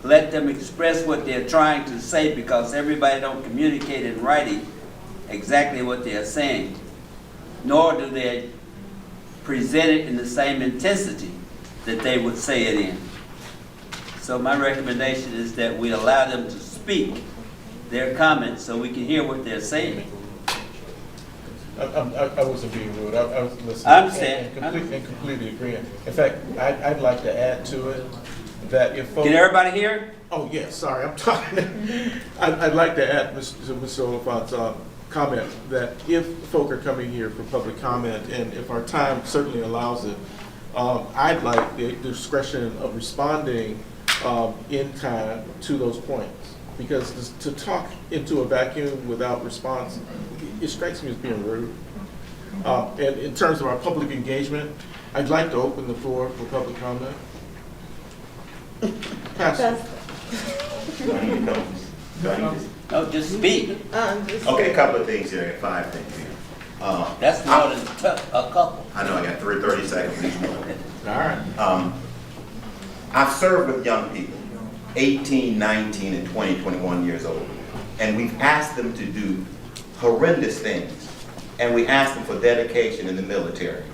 let them express what they're trying to say, because everybody don't communicate in writing exactly what they're saying, nor do they present it in the same intensity that they would say it in. So my recommendation is that we allow them to speak their comments so we can hear what they're saying. I wasn't being rude, I was listening. I understand. And completely agreeing. In fact, I'd like to add to it that if folks. Can everybody hear? Oh, yes, sorry, I'm talking. I'd like to add, Mr. Oliphant's comment, that if folk are coming here for public comment, and if our time certainly allows it, I'd like the discretion of responding in time to those points. Because to talk into a vacuum without response, it strikes me as being rude. And in terms of our public engagement, I'd like to open the floor for public comment. Pastor. No, just speak. Okay, a couple of things here, 5 things here. That's more than a couple. I know, I got 30 seconds each one. All right. I've served with young people, 18, 19, and 20, 21 years old. And we've asked them to do horrendous things. And we ask them for dedication in the military.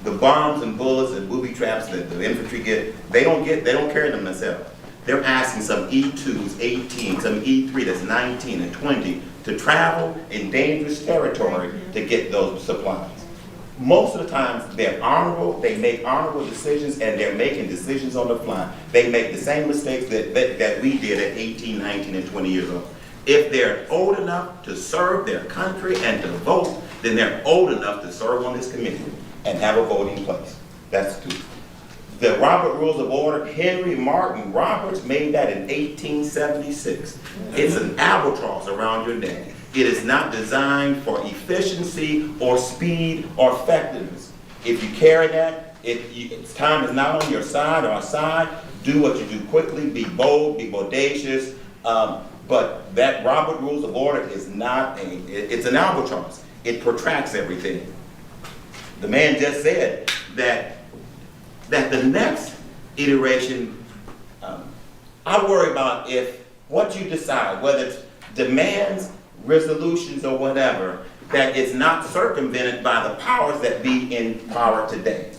The bombs and bullets and booby traps that the infantry get, they don't carry them themselves. They're asking some E2s, 18, some E3 that's 19 and 20 to travel in dangerous territory to get those supplies. Most of the times they're honorable, they make honorable decisions, and they're making decisions on the fly. They make the same mistakes that we did at 18, 19, and 20 years old. If they're old enough to serve their country and to vote, then they're old enough to serve on this committee and have a voting place. That's 2. The Robert Rules of Order, Henry Martin Roberts made that in 1876. It's an albatross around your neck. It is not designed for efficiency or speed or effectiveness. If you carry that, time is not on your side or side. Do what you do quickly, be bold, be bodacious. But that Robert Rules of Order is not it's an albatross. It protracts everything. The man just said that the next iteration, I worry about if what you decide, whether it's demands, resolutions, or whatever, that it's not circumvented by the powers that be in power today.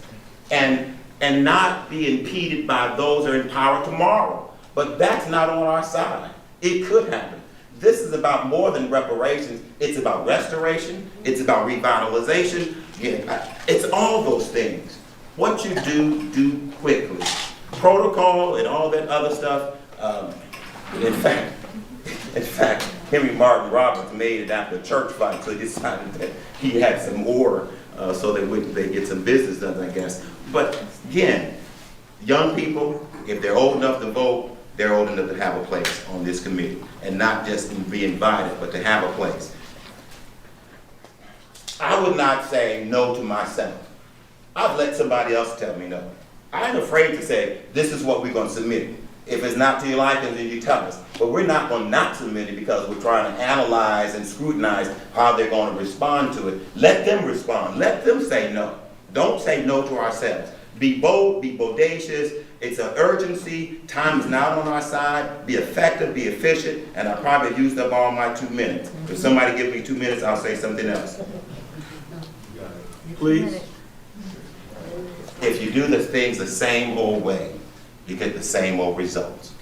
And not be impeded by those who are in power tomorrow. But that's not on our side. It could happen. This is about more than reparations. It's about restoration. It's about revitalization. It's all those things. What you do quickly. Protocol and all that other stuff. In fact, Henry Martin Roberts made it after a church fight, so he decided that he had some order so that they get some business done, I guess. But again, young people, if they're old enough to vote, they're old enough to have a place on this committee, and not just be invited, but to have a place. I would not say no to myself. I've let somebody else tell me no. I'm afraid to say, this is what we're going to submit. If it's not to your liking, then you tell us. But we're not going to not submit it because we're trying to analyze and scrutinize how they're going to respond to it. Let them respond. Let them say no. Don't say no to ourselves. Be bold, be bodacious. It's an urgency. Time is not on our side. Be effective, be efficient. And I probably used up all my 2 minutes. If somebody gives me 2 minutes, I'll say something else. Please. If you do the things the same old way, you get the same old results.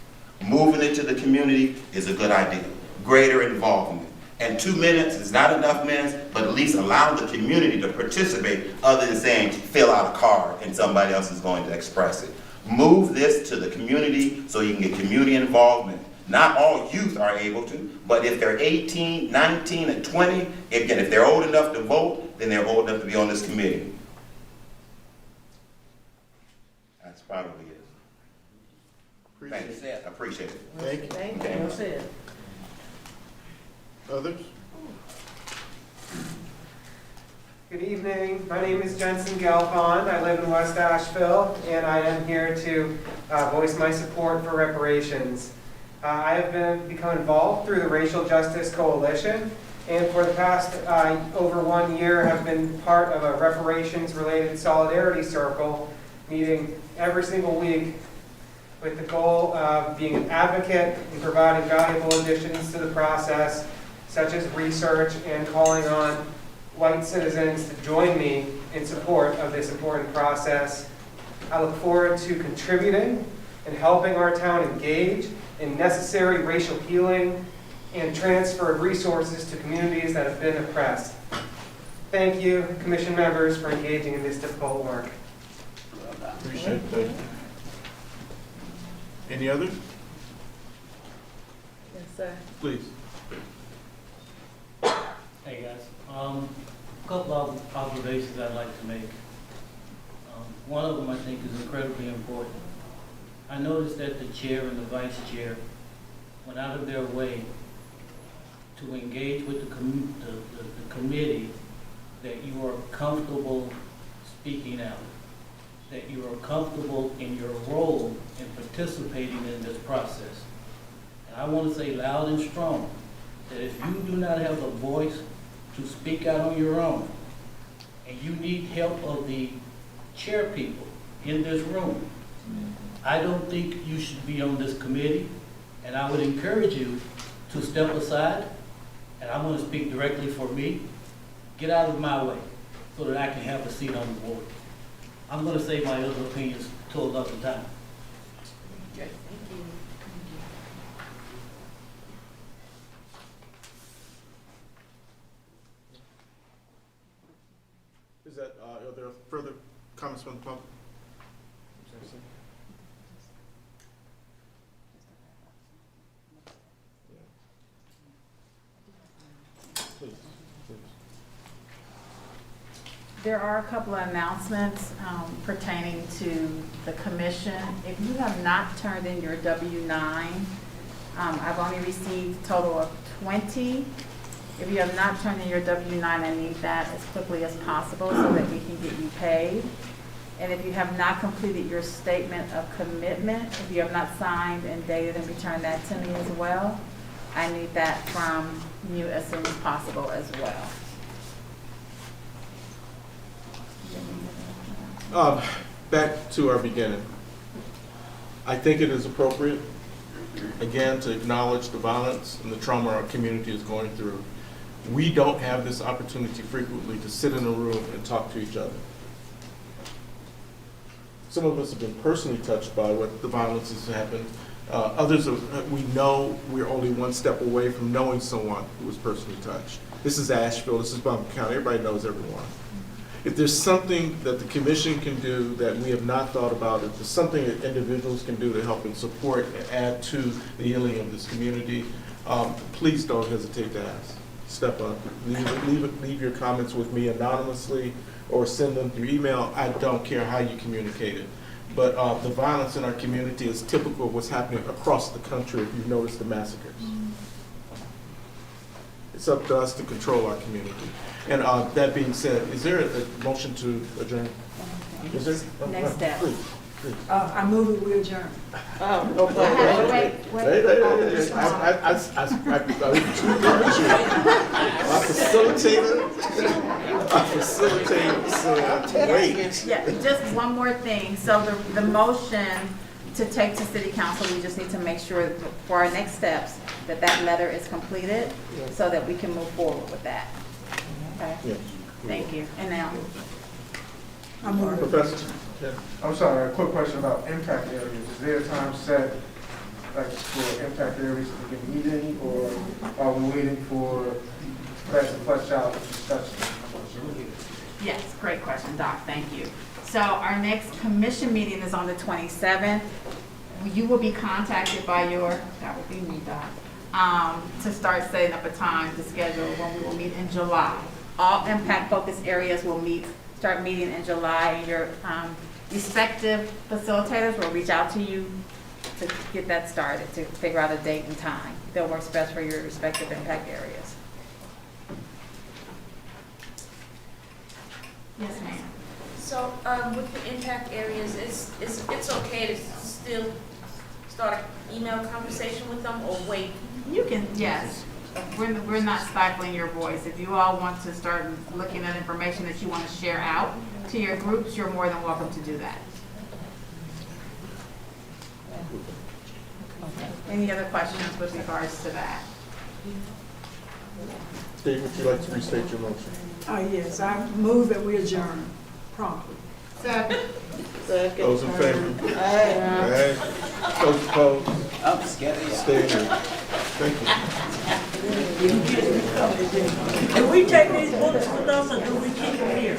Moving it to the community is a good idea. Greater involvement. And 2 minutes is not enough minutes, but at least allow the community to participate other than saying, fill out a card and somebody else is going to express it. Move this to the community so you can get community involvement. Not all youth are able to, but if they're 18, 19, and 20, again, if they're old enough to vote, then they're old enough to be on this committee. That's probably it. Thanks. I appreciate it. Thank you. Thank you. Well said. Others? Good evening. My name is Jensen Galfond. I live in West Asheville, and I am here to voice my support for reparations. I have become involved through the Racial Justice Coalition, and for the past over 1 year have been part of a reparations-related solidarity circle, meeting every single week with the goal of being an advocate and providing valuable additions to the process, such as research and calling on white citizens to join me in support of this important process. I look forward to contributing and helping our town engage in necessary racial healing and transferred resources to communities that have been oppressed. Thank you, Commission members, for engaging in this difficult work. Appreciate it. Thank you. Any others? Yes, sir. Please. Hey, guys. A couple of observations I'd like to make. One of them I think is incredibly important. I noticed that the chair and the vice chair went out of their way to engage with the committee that you are comfortable speaking out, that you are comfortable in your role in participating in this process. And I want to say loud and strong that if you do not have a voice to speak out on your own, and you need help of the chair people in this room, I don't think you should be on this committee, and I would encourage you to step aside, and I'm going to speak directly for me. Get out of my way so that I can have a seat on the board. I'm going to save my other opinions till another time. Thank you. Is that, are there further comments from the public? Please. There are a couple of announcements pertaining to the commission. If you have not turned in your W-9, I've only received a total of 20. If you have not turned in your W-9, I need that as quickly as possible so that we can get you paid. And if you have not completed your statement of commitment, if you have not signed and dated and returned that to me as well, I need that from you as soon as possible as well. Back to our beginning. I think it is appropriate, again, to acknowledge the violence and the trauma our community is going through. We don't have this opportunity frequently to sit in a room and talk to each other. Some of us have been personally touched by what the violence has happened. Others, we know we're only one step away from knowing someone who was personally touched. This is Asheville, this is Buncombe County, everybody knows everyone. If there's something that the commission can do that we have not thought about, if there's something that individuals can do to help and support and add to the healing of this community, please don't hesitate to ask. Step up. Leave your comments with me anonymously or send them through email. I don't care how you communicate it. But the violence in our community is typical of what's happening across the country if you've noticed the massacres. It's up to us to control our community. And that being said, is there a motion to adjourn? Is there? Next step. Please, please. I move that we adjourn. Yeah, just one more thing. So the motion to take to city council, we just need to make sure for our next steps that that letter is completed so that we can move forward with that. Okay? Yes. Thank you. And now? Professor? Ken? I'm sorry, a quick question about impact areas. Is there a time set, like, for impact areas to begin meeting, or are we waiting for that to flesh out the discussion? Yes, great question, Doc, thank you. So our next commission meeting is on the 27th. You will be contacted by that would be me, Doc, to start setting up a time to schedule when we will meet in July. All impact focus areas will start meeting in July, and your respective facilitators will reach out to you to get that started, to figure out a date and time that works best for your respective impact areas. Yes, ma'am. So, with the impact areas, it's okay to still start an email conversation with them, or wait? You can, yes. We're not stifling your voice. If you all want to start looking at information that you want to share out to your groups, you're more than welcome to do that. Any other questions with regards to that? Steve, would you like to restate your motion? Yes, I move that we adjourn promptly. Second. Those in favor? Aye. Aye. Those opposed? I'm scared of you. Stay in. Thank you. Do we take these books with us or do we keep them here?